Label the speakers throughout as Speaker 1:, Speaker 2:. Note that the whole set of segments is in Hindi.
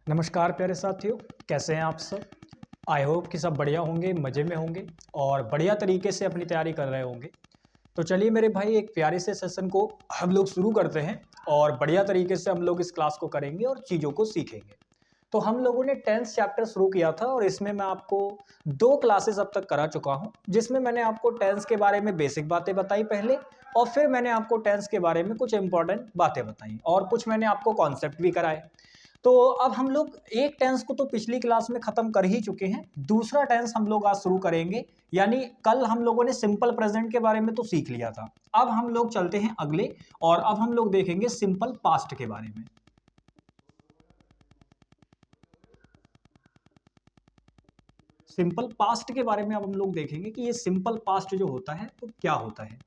Speaker 1: नमस्कार प्यारे साथियों, कैसे हैं आप सब। आई होप कि सब बढ़िया होंगे, मज़े में होंगे और बढ़िया तरीके से अपनी तैयारी कर रहे होंगे। तो चलिए मेरे भाई, एक प्यारे से सेशन को हम लोग शुरू करते हैं और बढ़िया तरीके से हम लोग इस क्लास को करेंगे और चीज़ों को सीखेंगे। तो हम लोगों ने 10th चैप्टर शुरू किया था और इसमें मैं आपको 2 क्लासेस अब तक करा चुका हूँ, जिसमें मैंने आपको 10th के बारे में बेसिक बातें बताई पहले, और फिर मैंने आपको 10th के बारे में कुछ इंपॉर्टेंट बातें बताई और कुछ मैंने आपको कॉन्सेप्ट भी कराए। तो अब हम लोग एक टेंस को तो पिछली क्लास में खत्म कर ही चुके हैं, दूसरा टेंस हम लोग आज शुरू करेंगे। यानी कल हम लोगों ने सिंपल प्रेजेंट के बारे में तो सीख लिया था, अब हम लोग चलते हैं अगले और अब हम लोग देखेंगे सिंपल पास्ट के बारे में। सिंपल पास्ट के बारे में अब हम लोग देखेंगे कि ये सिंपल पास्ट जो होता है तो क्या होता है।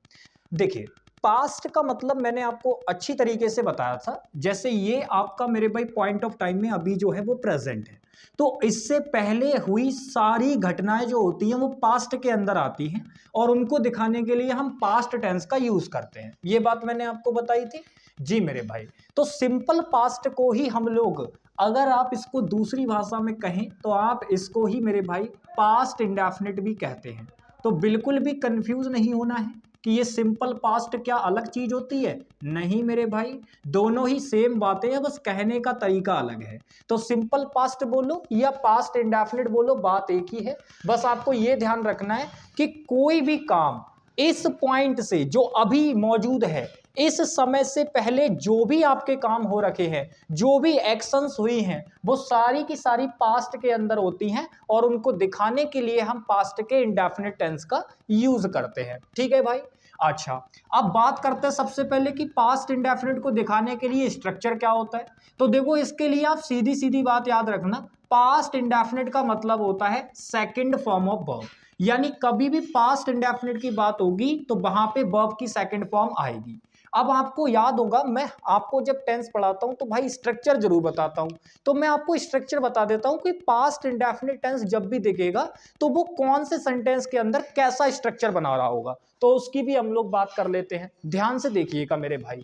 Speaker 1: देखिए, पास्ट का मतलब मैंने आपको अच्छी तरीके से बताया था। जैसे ये आपका मेरे भाई पॉइंट ऑफ टाइम में अभी जो है वो प्रेजेंट है, तो इससे पहले हुई सारी घटनाएं जो होती हैं वो पास्ट के अंदर आती हैं और उनको दिखाने के लिए हम पास्ट टेंस का यूज करते हैं। ये बात मैंने आपको बताई थी जी मेरे भाई। तो सिंपल पास्ट को ही हम लोग, अगर आप इसको दूसरी भाषा में कहें तो आप इसको ही मेरे भाई पास्ट इंडेफिनिट भी कहते हैं। तो बिल्कुल भी कंफ्यूज नहीं होना है कि ये सिंपल पास्ट क्या अलग चीज होती है। नहीं मेरे भाई, दोनों ही सेम बातें हैं, बस कहने का तरीका अलग है। तो सिंपल पास्ट बोलो या पास्ट इंडेफिनिट बोलो, बात एक ही है। बस आपको ये ध्यान रखना है कि कोई भी काम इस पॉइंट से जो अभी मौजूद है, इस समय से पहले जो भी आपके काम हो रखे हैं, जो भी एक्शंस हुई हैं, वो सारी की सारी पास्ट के अंदर होती हैं और उनको दिखाने के लिए हम पास्ट के इंडेफिनिट टेंस का यूज करते हैं। ठीक है भाई। अच्छा, अब बात करते हैं सबसे पहले कि पास्ट इंडेफिनिट को दिखाने के लिए स्ट्रक्चर क्या होता है। तो देखो, इसके लिए आप सीधी सीधी बात याद रखना, पास्ट इंडेफिनिट का मतलब होता है सेकंड फॉर्म ऑफ वर्ब। यानी कभी भी पास्ट इंडेफिनिट की बात होगी तो वहां पे वर्ब की सेकंड फॉर्म आएगी। अब आपको याद होगा, मैं आपको जब टेंस पढ़ाता हूं तो भाई स्ट्रक्चर जरूर बताता हूं। तो मैं आपको स्ट्रक्चर बता देता हूं कि पास्ट इंडेफिनिट टेंस जब भी दिखेगा तो वो कौन से सेंटेंस के अंदर कैसा स्ट्रक्चर बना रहा होगा, तो उसकी भी हम लोग बात कर लेते हैं। ध्यान से देखिएगा मेरे भाई।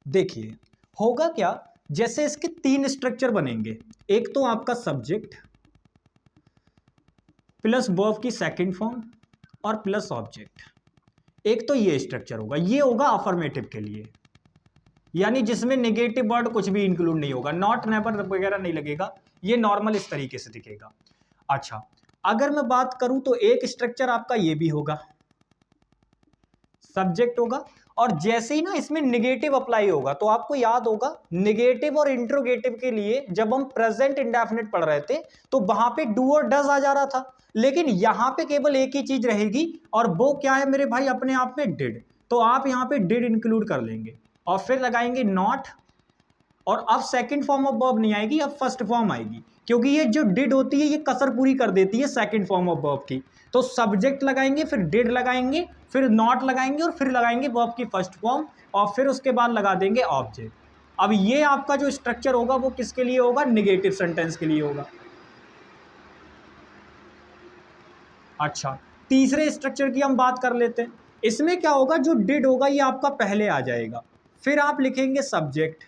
Speaker 1: देखिए, होगा क्या, जैसे इसके 3 स्ट्रक्चर बनेंगे। एक तो आपका सब्जेक्ट प्लस वर्ब की सेकंड फॉर्म और प्लस ऑब्जेक्ट। एक तो ये स्ट्रक्चर होगा, ये होगा अफर्मेटिव के लिए, यानी जिसमें नेगेटिव वर्ड कुछ भी इंक्लूड नहीं होगा, नॉट नेवर वगैरह नहीं लगेगा, ये नॉर्मल इस तरीके से दिखेगा। अच्छा, अगर मैं बात करूं तो एक स्ट्रक्चर आपका ये भी होगा, सब्जेक्ट होगा और जैसे ही ना इसमें निगेटिव अप्लाई होगा, तो आपको याद होगा निगेटिव और इंट्रोगेटिव के लिए जब हम प्रेजेंट इंडेफिनिट पढ़ रहे थे तो वहां पे डू और डज आ जा रहा था, लेकिन यहां पे केवल एक ही चीज रहेगी और वो क्या है मेरे भाई, अपने आप में डिड। तो आप यहां पे डिड इंक्लूड कर लेंगे और फिर लगाएंगे नॉट, और अब सेकंड फॉर्म ऑफ वर्ब नहीं आएगी, अब फर्स्ट फॉर्म आएगी, क्योंकि ये जो डिड होती है ये कसर पूरी कर देती है सेकंड फॉर्म ऑफ वर्ब की। तो सब्जेक्ट लगाएंगे, फिर डिड लगाएंगे, फिर नॉट लगाएंगे और फिर लगाएंगे वर्ब की फर्स्ट फॉर्म और फिर उसके बाद लगा देंगे ऑब्जेक्ट। अब ये आपका जो स्ट्रक्चर होगा वो किसके लिए होगा, निगेटिव सेंटेंस के लिए होगा। अच्छा, तीसरे स्ट्रक्चर की हम बात कर लेते हैं। इसमें क्या होगा, जो डिड होगा ये आपका पहले आ जाएगा, फिर आप लिखेंगे सब्जेक्ट,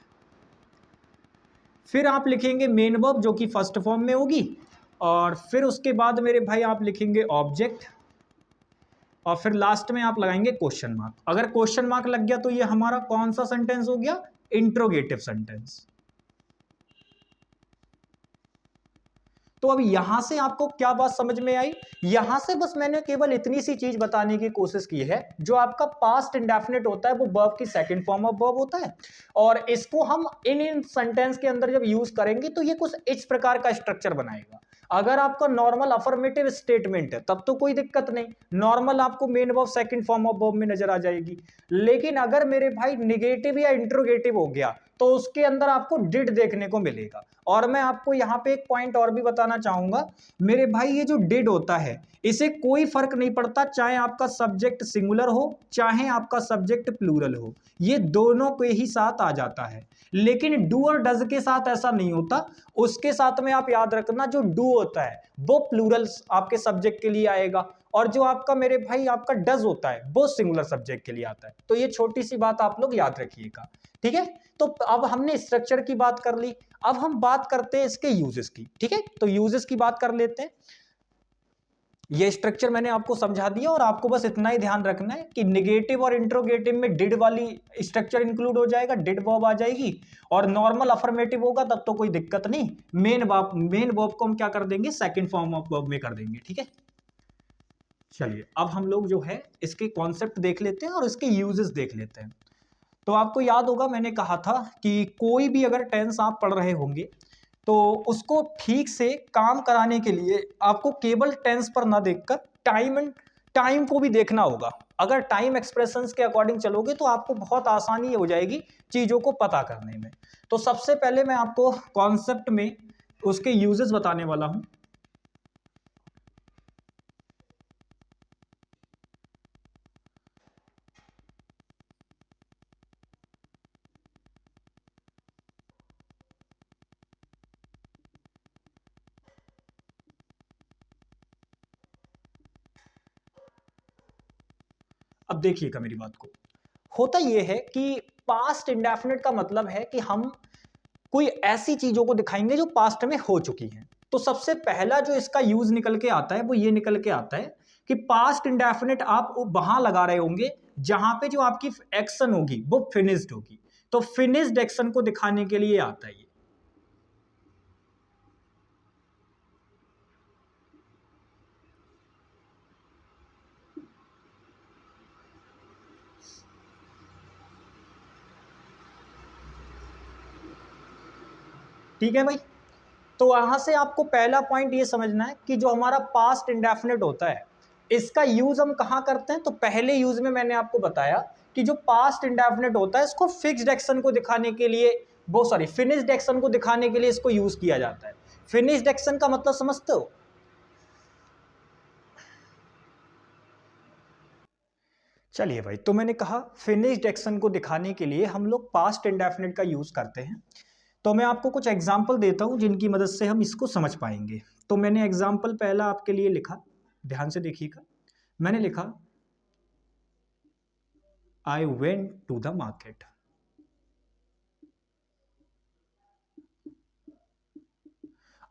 Speaker 1: फिर आप लिखेंगे मेन वर्ब जो कि फर्स्ट फॉर्म में होगी, और फिर उसके बाद मेरे भाई आप लिखेंगे ऑब्जेक्ट और फिर लास्ट में आप लगाएंगे क्वेश्चन मार्क। अगर क्वेश्चन मार्क लग गया तो ये हमारा कौन सा सेंटेंस हो गया, इंट्रोगेटिव सेंटेंस। तो अब यहां से आपको क्या बात समझ में आई, यहां से बस मैंने केवल इतनी सी चीज बताने की कोशिश की है, जो आपका पास्ट इंडेफिनिट होता है वो वर्ब की सेकंड फॉर्म ऑफ वर्ब होता है और इसको हम इन सेंटेंस के अंदर जब यूज करेंगे तो ये कुछ इस प्रकार का स्ट्रक्चर बनाएगा। अगर आपका नॉर्मल अफर्मेटिव स्टेटमेंट है तब तो कोई दिक्कत नहीं, नॉर्मल आपको main verb second form of verb में नजर आ जाएगी। लेकिन अगर मेरे भाई निगेटिव या इंट्रोगेटिव हो गया तो उसके अंदर आपको डिड देखने को मिलेगा। और मैं आपको यहाँ पे एक पॉइंट और भी बताना चाहूंगा मेरे भाई, ये जो डिड होता है इसे कोई फर्क नहीं पड़ता, चाहे आपका सब्जेक्ट सिंगुलर हो चाहे आपका सब्जेक्ट प्लूरल हो, ये दोनों के ही साथ आ जाता है। लेकिन डू और डज के साथ ऐसा नहीं होता, उसके साथ में आप याद रखना जो डू होता है वो प्लूरल आपके सब्जेक्ट के लिए आएगा और जो आपका मेरे भाई आपका डज होता है वो सिंगुलर सब्जेक्ट के लिए आता है। तो ये छोटी सी बात आप लोग याद रखिएगा, ठीक है। तो अब हमने स्ट्रक्चर की बात कर ली, अब हम बात करते हैं इसके यूजेस की, ठीक है। तो यूजेस की बात कर लेते हैं। ये स्ट्रक्चर मैंने आपको समझा दिया और आपको बस इतना ही ध्यान रखना है कि निगेटिव और इंट्रोगेटिव में डिड वाली स्ट्रक्चर इंक्लूड हो जाएगा, डिड वर्ब आ जाएगी, और नॉर्मल अफर्मेटिव होगा तब तो कोई दिक्कत नहीं, मेन वर्ब को हम क्या कर देंगे, सेकंड फॉर्म ऑफ वर्ब में कर देंगे, ठीक है। चलिए अब हम लोग जो है इसके कॉन्सेप्ट देख लेते हैं और इसके यूजेस देख लेते हैं। तो आपको याद होगा मैंने कहा था कि कोई भी अगर टेंस आप पढ़ रहे होंगे तो उसको ठीक से काम कराने के लिए आपको केवल टेंस पर ना देखकर टाइम को भी देखना होगा। अगर टाइम एक्सप्रेशंस के अकॉर्डिंग चलोगे तो आपको बहुत आसानी हो जाएगी चीज़ों को पता करने में। तो सबसे पहले मैं आपको कॉन्सेप्ट में उसके यूजेस बताने वाला हूं। अब देखिएगा मेरी बात को, होता यह है कि पास्ट इंडेफिनिट का मतलब है कि हम कोई ऐसी चीजों को दिखाएंगे जो पास्ट में हो चुकी हैं। तो सबसे पहला जो इसका यूज निकल के आता है वो ये निकल के आता है कि पास्ट इंडेफिनिट आप वहां लगा रहे होंगे जहां पे जो आपकी एक्शन होगी वो फिनिश्ड होगी। तो फिनिश्ड एक्शन को दिखाने के लिए आता है ये। ठीक है भाई। तो वहां से आपको पहला पॉइंट ये समझना है कि जो हमारा पास्ट इंडेफिनिट होता है इसका यूज हम कहां करते हैं। तो पहले यूज में मैंने आपको बताया कि जो पास्ट इंडेफिनिट होता है इसको फिक्स्ड एक्शन को दिखाने के लिए फिनिश्ड एक्शन को दिखाने के लिए इसको यूज किया जाता है। फिनिश्ड एक्शन का मतलब समझते हो? चलिए भाई, तो मैंने कहा फिनिश्ड एक्शन को दिखाने के लिए हम लोग पास्ट इंडेफिनिट का यूज करते हैं। तो मैं आपको कुछ एग्जाम्पल देता हूं जिनकी मदद से हम इसको समझ पाएंगे। तो मैंने एग्जाम्पल पहला आपके लिए लिखा, ध्यान से देखिएगा। मैंने लिखा I went to the market.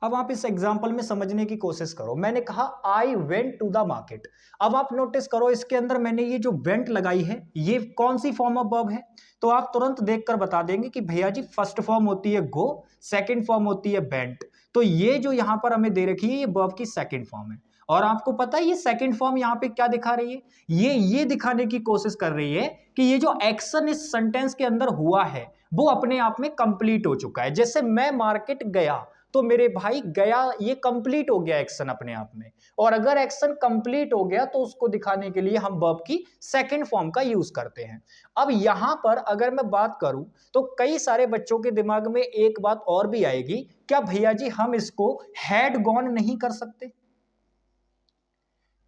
Speaker 1: अब आप इस एग्जाम्पल में समझने की कोशिश करो। मैंने कहा I went to the market. अब आप नोटिस करो इसके अंदर मैंने ये जो वेंट लगाई है ये कौन सी फॉर्म ऑफ वर्ब है। तो आप तुरंत देखकर बता देंगे कि भैया जी फर्स्ट फॉर्म होती है गो, सेकंड फॉर्म होती है वेंट। तो ये जो यहां पर हमें दे रखी है ये वर्ब की सेकंड फॉर्म है। और आपको पता है ये सेकंड फॉर्म यहां पे क्या दिखा रही है, ये दिखाने की कोशिश कर रही है कि ये जो एक्शन इस सेंटेंस के अंदर हुआ है वो अपने आप में कंप्लीट हो चुका है। जैसे मैं मार्केट गया तो मेरे भाई गया ये कंप्लीट हो गया एक्शन अपने आप में। और अगर एक्शन कंप्लीट हो गया तो उसको दिखाने के लिए हम वर्ब की सेकंड फॉर्म का यूज करते हैं। अब यहां पर अगर मैं बात करूं तो कई सारे बच्चों के दिमाग में एक बात और भी आएगी, क्या भैया जी हम इसको हैड गॉन नहीं कर सकते?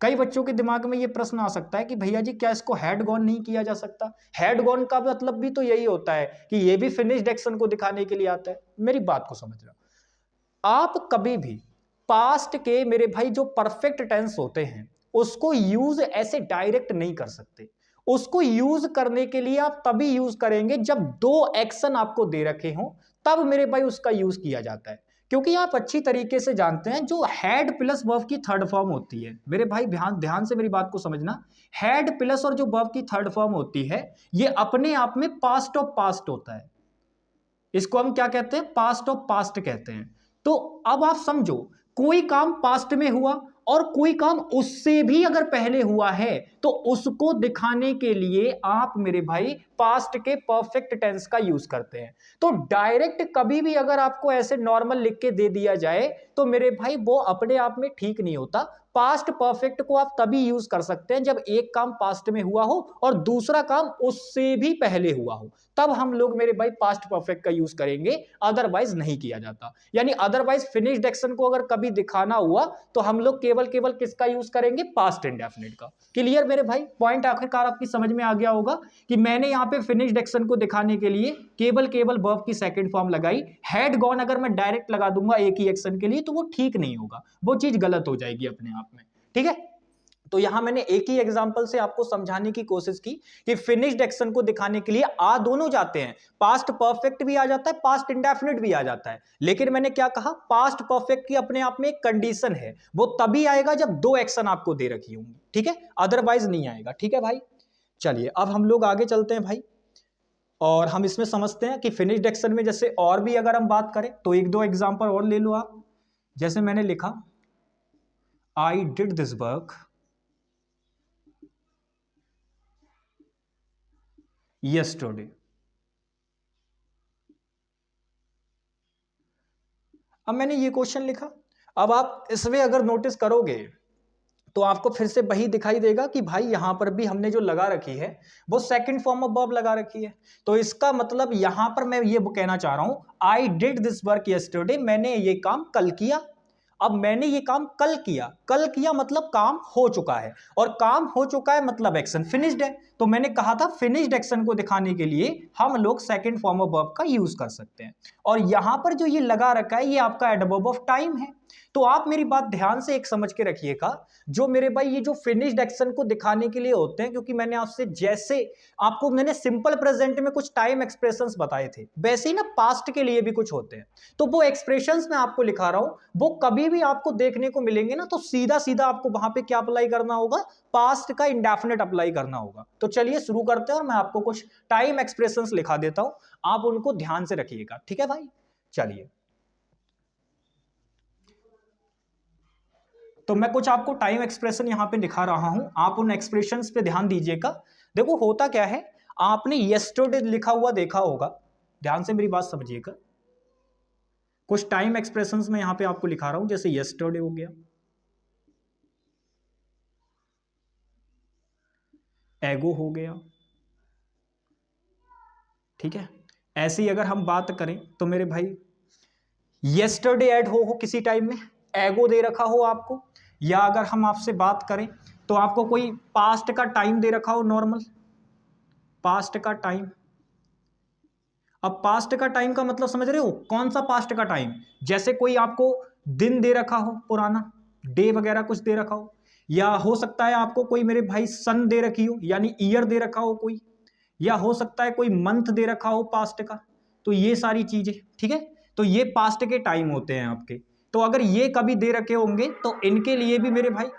Speaker 1: कई बच्चों के दिमाग में यह प्रश्न आ सकता है कि भैया जी क्या इसको हैड गॉन नहीं किया जा सकता? हैड गॉन का मतलब भी तो यही होता है कि यह भी फिनिश्ड एक्शन को दिखाने के लिए आता है। मेरी बात को समझ रहा, आप कभी भी पास्ट के मेरे भाई जो परफेक्ट टेंस होते हैं उसको यूज ऐसे डायरेक्ट नहीं कर सकते। उसको यूज करने के लिए आप तभी यूज करेंगे जब दो एक्शन आपको दे रखे हों, तब मेरे भाई उसका यूज किया जाता है। क्योंकि आप अच्छी तरीके से जानते हैं जो हैड प्लस वर्ब की थर्ड फॉर्म होती है, मेरे भाई ध्यान ध्यान से मेरी बात को समझना, हैड प्लस और जो वर्ब की थर्ड फॉर्म होती है ये अपने आप में पास्ट ऑफ पास्ट होता है। इसको हम क्या कहते हैं? पास्ट ऑफ पास्ट कहते हैं। तो अब आप समझो कोई काम पास्ट में हुआ और कोई काम उससे भी अगर पहले हुआ है तो उसको दिखाने के लिए आप मेरे भाई पास्ट के परफेक्ट टेंस का यूज करते हैं। तो डायरेक्ट कभी भी अगर आपको ऐसे नॉर्मल लिख के दे दिया जाए तो मेरे भाई वो अपने आप में ठीक नहीं होता। पास्ट परफेक्ट को आप तभी यूज कर सकते हैं जब एक काम पास्ट में हुआ हो और दूसरा काम उससे भी पहले हुआ हो, तब हम लोग मेरे भाई पास्ट परफेक्ट का यूज करेंगे, अदरवाइज नहीं किया जाता। यानी अदरवाइज फिनिश्ड एक्शन को अगर कभी दिखाना हुआ तो हम लोग केवल किसका यूज करेंगे? पास्ट इंडेफिनिट का। क्लियर मेरे भाई? पॉइंट आखिरकार आपकी समझ में आ गया होगा कि मैंने यहां पे फिनिश्ड एक्शन को दिखाने के लिए केवल वर्ब की सेकंड फॉर्म लगाई। हैड गॉन अगर मैं डायरेक्ट लगा दूंगा एक ही एक्शन के लिए तो वो ठीक नहीं होगा, वो चीज गलत हो जाएगी अपने आप में। ठीक है, तो यहां मैंने एक ही एग्जांपल से आपको समझाने की कोशिश की कि फिनिश्ड एक्शन को दिखाने के लिए आ दोनों जाते हैं, पास्ट परफेक्ट भी आ जाता है, पास्ट इंडेफिनिट भी आ जाता है। लेकिन मैंने क्या कहा, पास्ट परफेक्ट की अपने आप में एक कंडीशन है, वो तभी आएगा जब दो एक्शन आपको दे रखी होंगी, ठीक है, अदरवाइज नहीं आएगा। ठीक है भाई, चलिए अब हम लोग आगे चलते हैं भाई, और हम इसमें समझते हैं कि फिनिश्ड एक्शन में जैसे और भी अगर हम बात करें तो एक दो एग्जांपल और ले लो आप। जैसे मैंने लिखा I did this work yesterday। अब मैंने ये क्वेश्चन लिखा, अब आप इसमें अगर नोटिस करोगे तो आपको फिर से वही दिखाई देगा कि भाई यहां पर भी हमने जो लगा रखी है वो सेकंड फॉर्म ऑफ वर्ब लगा रखी है। तो इसका मतलब यहां पर मैं ये कहना चाह रहा हूं, I did this work yesterday, मैंने ये काम कल किया। अब मैंने ये काम कल किया, कल किया मतलब काम हो चुका है, और काम हो चुका है मतलब एक्शन फिनिश्ड है। तो मैंने कहा था फिनिश्ड एक्शन को दिखाने के लिए हम लोग सेकंड फॉर्म ऑफ वर्ब का यूज कर सकते हैं। और यहां पर जो ये लगा रखा है ये आपका एडवर्ब ऑफ टाइम है। तो आप मेरी बात ध्यान से एक समझ के रखिएगा, जो मेरे भाई ये जो फिनिश्ड एक्शन को दिखाने के लिए होते हैं, क्योंकि मैंने आपसे जैसे आपको मैंने सिंपल प्रेजेंट में कुछ टाइम एक्सप्रेशंस बताए थे, वैसे ही ना पास्ट के लिए भी कुछ होते हैं। तो वो एक्सप्रेशंस मैं आपको लिखा रहा हूं, वो कभी भी आपको देखने को मिलेंगे ना तो सीधा सीधा आपको वहां पे क्या अप्लाई करना होगा, पास्ट का इंडेफिनिट अप्लाई करना होगा। तो चलिए शुरू करते हैं, और मैं आपको कुछ टाइम एक्सप्रेशंस लिखा देता हूं, आप उनको ध्यान से रखिएगा। ठीक है भाई, चलिए तो मैं कुछ आपको टाइम एक्सप्रेशन यहां पे दिखा रहा हूं, आप उन एक्सप्रेशंस पे ध्यान दीजिएगा। देखो होता क्या है, आपने येस्टरडे लिखा हुआ देखा होगा, ध्यान से मेरी बात समझिएगा। कुछ टाइम एक्सप्रेशंस में यहां पे आपको लिखा रहा हूं, जैसे येस्टरडे हो गया, एगो हो गया, ठीक है। ऐसी अगर हम बात करें तो मेरे भाई येस्टरडे ऐड हो किसी टाइम में, एगो दे रखा हो आपको, या अगर हम आपसे बात करें तो आपको कोई पास्ट का टाइम दे रखा हो, नॉर्मल पास्ट का टाइम। अब पास्ट का टाइम का मतलब समझ रहे हो, कौन सा पास्ट का टाइम, जैसे कोई आपको दिन दे रखा हो पुराना, डे वगैरह कुछ दे रखा हो, या हो सकता है आपको कोई मेरे भाई सन दे रखी हो, यानी ईयर दे रखा हो कोई, या हो सकता है कोई मंथ दे रखा हो पास्ट का। तो ये सारी चीजें, ठीक है, तो ये पास्ट के टाइम होते हैं आपके। तो अगर ये कभी दे रखे होंगे तो इनके लिए भी मेरे भाई,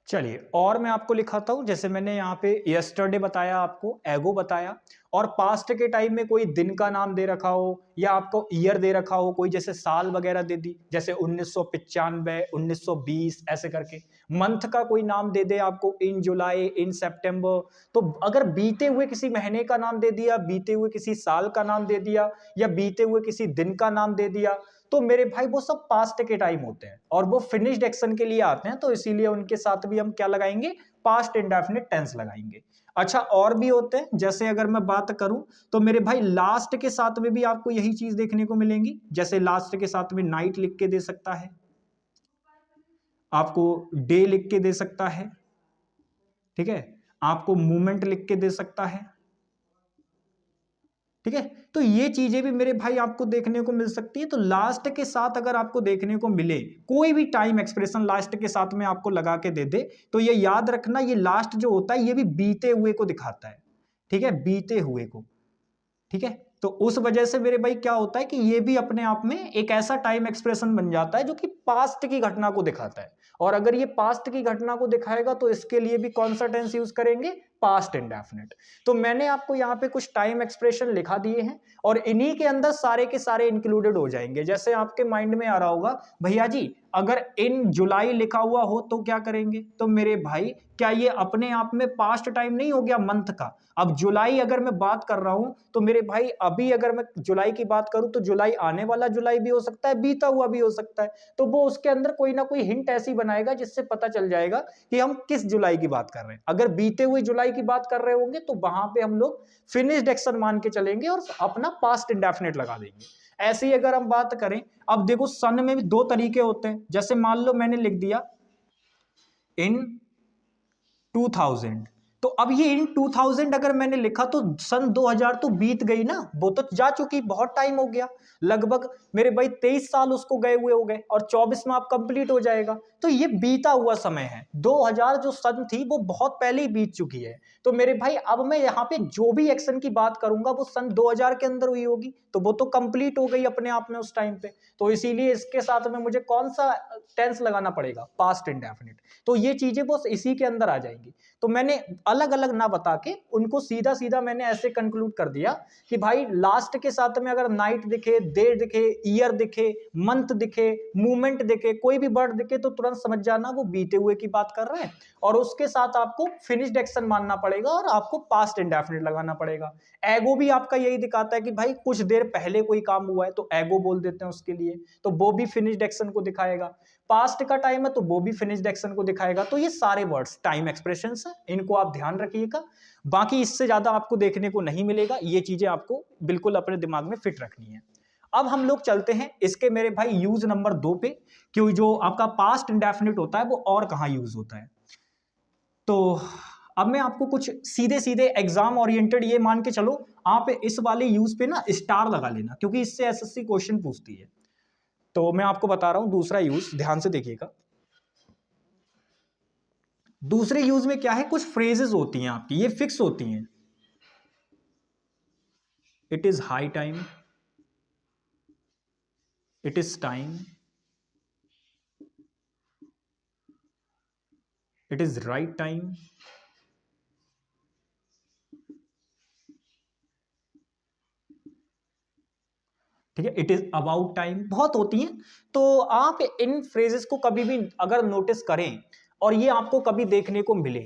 Speaker 1: चलिए और मैं आपको लिखाता हूं, जैसे मैंने यहाँ पे यस्टरडे बताया, आपको एगो बताया, और पास्ट के टाइम में कोई दिन का नाम दे रखा हो, या आपको ईयर दे रखा हो, कोई जैसे साल वगैरह दे दी, जैसे 1995 1920 ऐसे करके। मंथ का कोई नाम दे दे आपको, इन जुलाई, इन सितंबर। तो अगर बीते हुए किसी महीने का नाम दे दिया, बीते हुए किसी साल का नाम दे दिया, या बीते हुए किसी दिन का नाम दे दिया, तो मेरे भाई वो सब पास्ट के टाइम होते हैं, और वो फिनिश्ड एक्शन के लिए आते हैं। तो इसीलिए उनके साथ भी हम क्या लगाएंगे, पास्ट इंडेफिनिट टेंस लगाएंगे। अच्छा और भी होते हैं, जैसे अगर मैं बात करूं तो मेरे भाई लास्ट के साथ में भी आपको यही चीज देखने को मिलेंगी। जैसे लास्ट के साथ में नाइट लिख के दे सकता है, आपको डे लिख के दे सकता है, ठीक है, आपको मूवमेंट लिख के दे सकता है, ठीक है। तो ये चीजें भी मेरे भाई आपको देखने को मिल सकती है। तो लास्ट के साथ अगर आपको देखने को मिले कोई भी टाइम एक्सप्रेशन लास्ट के साथ में आपको लगा के दे दे, तो ये याद रखना, ये लास्ट जो होता है ये भी बीते हुए को दिखाता है, ठीक है, बीते हुए को, ठीक है। तो उस वजह से मेरे भाई क्या होता है कि ये भी अपने आप में एक ऐसा टाइम एक्सप्रेशन बन जाता है जो कि पास्ट की घटना को दिखाता है। और अगर ये पास्ट की घटना को दिखाएगा तो इसके लिए भी कौन सा टेंस यूज करेंगे, पास्ट इंडेफिनिट। तो मैंने आपको यहाँ पे कुछ टाइम एक्सप्रेशन लिखा दिए हैं, और इन्हीं के अंदर सारे के सारे इंक्लूडेड हो जाएंगे। जैसे आपके माइंड में आ रहा होगा, भैया जी अगर इन जुलाई लिखा हुआ हो तो क्या करेंगे, तो मेरे भाई क्या ये अपने आप में पास्ट टाइम नहीं हो गया मंथ का। अब जुलाई अगर मैं बात कर रहा हूं तो मेरे भाई अभी अगर मैं जुलाई की बात करूं तो जुलाई आने वाला जुलाई भी हो सकता है, बीता हुआ भी हो सकता है। तो वो उसके अंदर कोई ना कोई हिंट ऐसी बनाएगा जिससे पता चल जाएगा कि हम किस जुलाई की बात कर रहे हैं। अगर बीते हुए जुलाई की बात कर रहे होंगे तो वहां पे हम लोग फिनिश्ड एक्शन मान के चलेंगे और अपना पास्ट इंडेफिनिट लगा देंगे। ऐसे ही अगर हम बात करें, अब देखो सन में भी दो तरीके होते हैं। जैसे मान लो मैंने लिख दिया इन 2000, तो अब ये इन 2000 अगर मैंने लिखा तो सन 2000 तो बीत गई ना, वो तो जा चुकी, बहुत टाइम हो गया, लगभग मेरे भाई 23 साल उसको गए हुए हो गए, और 24 में आप कंप्लीट हो जाएगा। तो ये बीता हुआ समय है, 2000 जो सन थी वो बहुत पहले ही बीत चुकी है। तो मेरे भाई अब मैं यहाँ पे जो भी एक्शन की बात करूंगा वो सन 2000 के अंदर हुई होगी, तो वो तो कंप्लीट हो गई अपने आप में उस टाइम पे। तो इसीलिए इसके साथ में मुझे कौन सा टेंस लगाना पड़ेगा, पास्ट इंडेफिनिट। तो ये चीजें बस इसी के अंदर आ जाएंगी। तो मैंने अलग अलग ना बता के उनको सीधा सीधा मैंने ऐसे कंक्लूड कर दिया कि भाई लास्ट के साथ में अगर नाइट दिखे, डे दिखे, ईयर दिखे, मंथ दिखे, मूवमेंट दिखे, कोई भी वर्ड दिखे, तो तुरंत समझ जाना वो बीते हुए की बात कर रहे हैं, और उसके साथ आपको फिनिश्ड एक्शन मानना पड़ेगा और आपको पास्ट इंडेफिनिट लगाना पड़ेगा। एगो भी आपका यही दिखाता है कि भाई कुछ देर पहले कोई काम हुआ है तो एगो बोल देते हैं उसके लिए, तो वो भी फिनिश्ड एक्शन को दिखाएगा। पास्ट का टाइम है तो वो भी फिनिश्ड एक्शन को दिखाएगा। तो ये सारे वर्ड्स टाइम एक्सप्रेशंस हैं, इनको आप ध्यान रखिएगा, बाकी इससे ज्यादा आपको देखने को नहीं मिलेगा। ये चीजें आपको बिल्कुल अपने दिमाग में फिट रखनी है। अब हम लोग चलते हैं इसके मेरे भाई यूज नंबर 2 पे, क्योंकि जो आपका पास्ट इंडेफिनिट होता है वो और कहाँ यूज होता है। तो अब मैं आपको कुछ सीधे सीधे एग्जाम ओरिएंटेड, ये मान के चलो आप इस वाले यूज पे ना स्टार लगा लेना, क्योंकि इससे एसएससी क्वेश्चन पूछती है। तो मैं आपको बता रहा हूं दूसरा यूज, ध्यान से देखिएगा। दूसरे यूज में क्या है, कुछ फ्रेजेस होती हैं आपकी, ये फिक्स होती हैं। It is high time, it is time, it is right time, ठीक है, इट इज अबाउट टाइम, बहुत होती हैं। तो आप इन फ्रेजेस को कभी भी अगर नोटिस करें और ये आपको कभी देखने को मिले,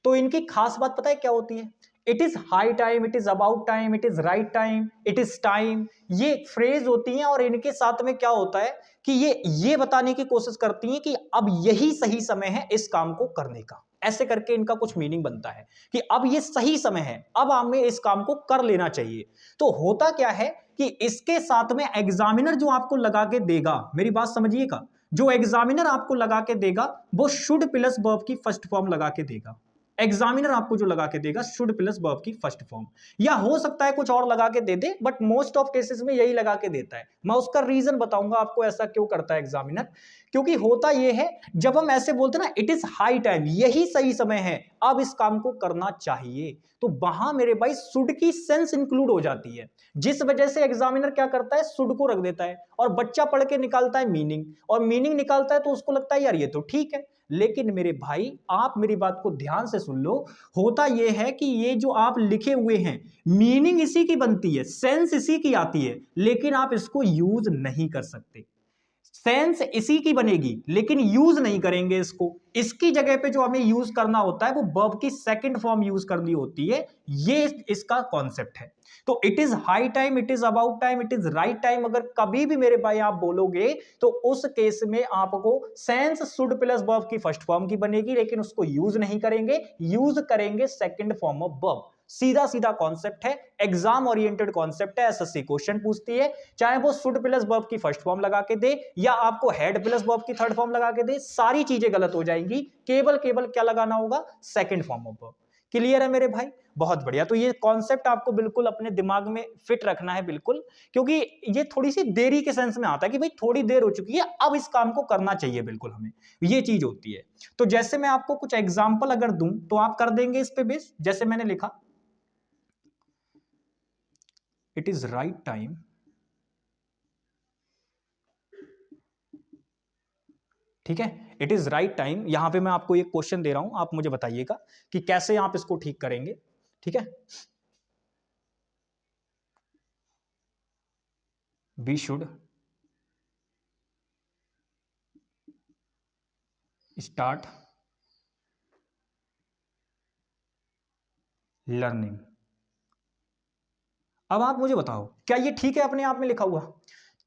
Speaker 1: तो इनकी खास बात पता है क्या होती है। It is high time, it is about time, it is right time, it is time, ये फ्रेज होती हैं, और इनके साथ में क्या होता है कि ये बताने की कोशिश करती हैं कि अब यही सही समय है इस काम को करने का। ऐसे करके इनका कुछ मीनिंग बनता है कि अब ये सही समय है, अब हमें इस काम को कर लेना चाहिए। तो होता क्या है कि इसके साथ में एग्जामिनर जो आपको लगा के देगा, मेरी बात समझिएगा, जो एग्जामिनर आपको लगा के देगा वो शुड प्लस वर्ब की फर्स्ट फॉर्म लगा के देगा। एग्जामिनर आपको जो लगा के देगा शुड प्लस वर्ब की फर्स्ट फॉर्म, या हो सकता है कुछ और लगा के दे दे, बट मोस्ट ऑफ केसेस में यही लगा के देता है। मैं उसका रीजन बताऊंगा आपको ऐसा क्यों करता है एग्जामिनर। क्योंकि होता यह है, जब हम ऐसे बोलते हैं ना इट इज हाई टाइम, यही सही समय है, अब इस काम को करना चाहिए, तो वहां मेरे भाई शुड की सेंस इंक्लूड हो जाती है, जिस वजह से एग्जामिनर क्या करता है, शुड को रख देता है, और बच्चा पढ़ के निकालता है मीनिंग, और मीनिंग निकालता है तो उसको लगता है यार ये तो ठीक है। लेकिन मेरे भाई आप मेरी बात को ध्यान से सुन लो, होता यह है कि ये जो आप लिखे हुए हैं मीनिंग इसी की बनती है, सेंस इसी की आती है, लेकिन आप इसको यूज नहीं कर सकते। सेंस इसी की बनेगी लेकिन यूज नहीं करेंगे इसको। इसकी जगह पे जो हमें यूज करना होता है वो वर्ब की सेकंड फॉर्म यूज करनी होती है, ये इसका कॉन्सेप्ट है। तो it is high time, it is about time, it is right time, अगर कभी भी मेरे भाई आप बोलोगे तो उस केस में आपको सेंस शुड प्लस वर्ब की फर्स्ट फॉर्म की बनेगी, लेकिन उसको यूज नहीं करेंगे, यूज करेंगे सेकंड फॉर्म ऑफ वर्ब। सीधा सीधा कॉन्सेप्ट है, एग्जाम ओरिएंटेड कॉन्सेप्ट है, एसएससी क्वेश्चन पूछती है, चाहे वो शुड प्लस वर्ब की फर्स्ट फॉर्म लगा के दे या आपको हेड प्लस वर्ब की थर्ड फॉर्म लगा के दे, सारी चीजें गलत हो जाएंगी, केवल केवल क्या लगाना होगा, second form of verb. Clear है मेरे भाई, बहुत बढ़िया। तो ये कॉन्सेप्ट आपको बिल्कुल अपने दिमाग में फिट रखना है बिल्कुल, क्योंकि ये थोड़ी सी देरी के सेंस में आता है कि भाई थोड़ी देर हो चुकी है, अब इस काम को करना चाहिए बिल्कुल हमें, ये चीज होती है। तो जैसे मैं आपको कुछ एग्जांपल अगर दूं तो आप कर देंगे इस पे बेस, जैसे मैंने लिखा इट इज राइट टाइम, ठीक है, इट इज राइट टाइम। यहां पे मैं आपको एक क्वेश्चन दे रहा हूं, आप मुझे बताइएगा कि कैसे आप इसको ठीक करेंगे, ठीक है। We should start learning. अब आप मुझे बताओ क्या ये ठीक है अपने आप में लिखा हुआ।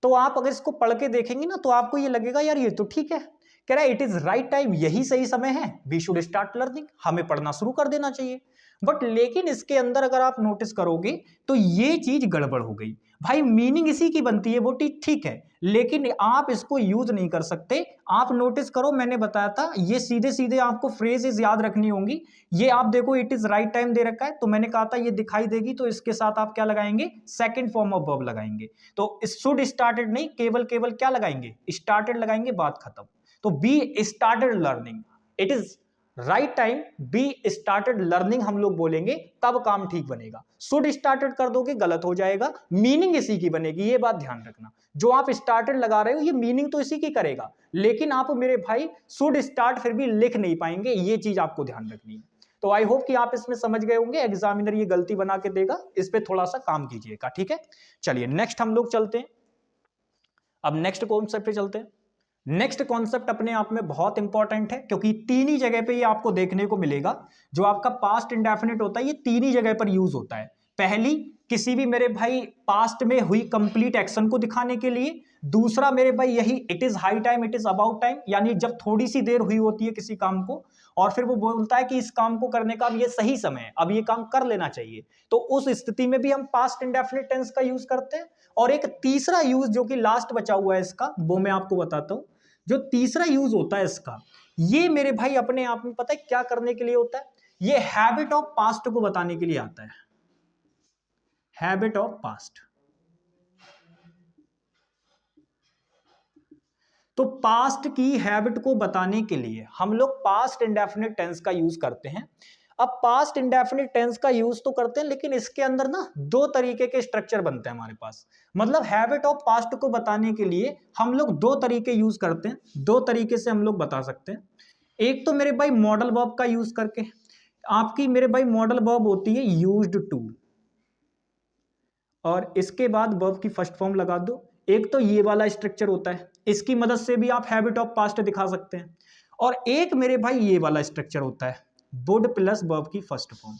Speaker 1: तो आप अगर इसको पढ़ के देखेंगे ना तो आपको ये लगेगा यार ये तो ठीक है, कह रहा है इट इज राइट टाइम, यही सही समय है, वी शुड स्टार्ट लर्निंग, हमें पढ़ना शुरू कर देना चाहिए। बट लेकिन इसके अंदर अगर आप नोटिस करोगे तो ये चीज गड़बड़ हो गई। भाई मीनिंग इसी की बनती है, वो ठीक है, लेकिन आप इसको यूज नहीं कर सकते। आप नोटिस करो, मैंने बताया था ये सीधे सीधे आपको फ्रेजेस याद रखनी होंगी। ये आप देखो इट इज राइट टाइम दे रखा है, तो मैंने कहा था ये दिखाई देगी, तो इसके साथ आप क्या लगाएंगे, सेकंड फॉर्म ऑफ वर्ब लगाएंगे। तो शुड स्टार्टेड नहीं, केवल केवल क्या लगाएंगे, स्टार्टेड लगाएंगे, बात खत्म। तो be started learning, it is right time be started learning हम लोग बोलेंगे, तब काम ठीक बनेगा। शुड स्टार्टेड कर दोगे गलत हो जाएगा, मीनिंग इसी की बनेगी, ये बात ध्यान रखना। जो आप स्टार्टेड लगा रहे हो ये मीनिंग तो इसी की करेगा, लेकिन आप मेरे भाई शुड स्टार्ट फिर भी लिख नहीं पाएंगे, ये चीज आपको ध्यान रखनी है। तो आई होप कि आप इसमें समझ गए होंगे, एग्जामिनर ये गलती बना के देगा, इस पे थोड़ा सा काम कीजिएगा, ठीक है। चलिए नेक्स्ट हम लोग चलते हैं, अब नेक्स्ट कॉन्सेप्ट पे चलते हैं। नेक्स्ट कॉन्सेप्ट अपने आप में बहुत इंपॉर्टेंट है, क्योंकि तीन ही जगह पे ये आपको देखने को मिलेगा। जो आपका पास्ट इंडेफिनिट होता है ये तीन ही जगह पर यूज होता है। पहली, किसी भी मेरे भाई पास्ट में हुई कंप्लीट एक्शन को दिखाने के लिए। दूसरा मेरे भाई यही it is high time, it is about time, यानी जब थोड़ी सी देर हुई होती है किसी काम को, और फिर वो बोलता है कि इस काम को करने का अब ये सही समय है, अब ये काम कर लेना चाहिए, तो उस स्थिति में भी हम पास्ट इंडेफिनिट टेंस का यूज करते हैं। और एक तीसरा यूज जो कि लास्ट बचा हुआ है इसका, वो मैं आपको बताता हूं। जो तीसरा यूज होता है इसका, ये मेरे भाई अपने आप में पता है क्या करने के लिए होता है, ये हैबिट ऑफ पास्ट को बताने के लिए आता है। हैबिट ऑफ पास्ट, तो पास्ट की हैबिट को बताने के लिए हम लोग पास्ट इंडेफिनिट टेंस का यूज करते हैं। अब पास्ट इंडेफिनिट टेंस का यूज तो करते हैं, लेकिन इसके अंदर ना दो तरीके के स्ट्रक्चर बनते हैं हमारे पास। मतलब हैबिट ऑफ पास्ट को बताने के लिए हम लोग दो तरीके यूज करते हैं, दो तरीके से हम लोग बता सकते हैं। एक तो मेरे भाई मॉडल वर्ब का यूज करके, आपकी मेरे भाई मॉडल वर्ब होती है यूज्ड टू, और इसके बाद वर्ब की फर्स्ट फॉर्म लगा दो। एक तो ये वाला स्ट्रक्चर होता है, इसकी मदद से भी आप हैबिट ऑफ पास्ट दिखा सकते हैं। और एक मेरे भाई ये वाला स्ट्रक्चर होता है वुड प्लस वर्ब की फर्स्ट फॉर्म,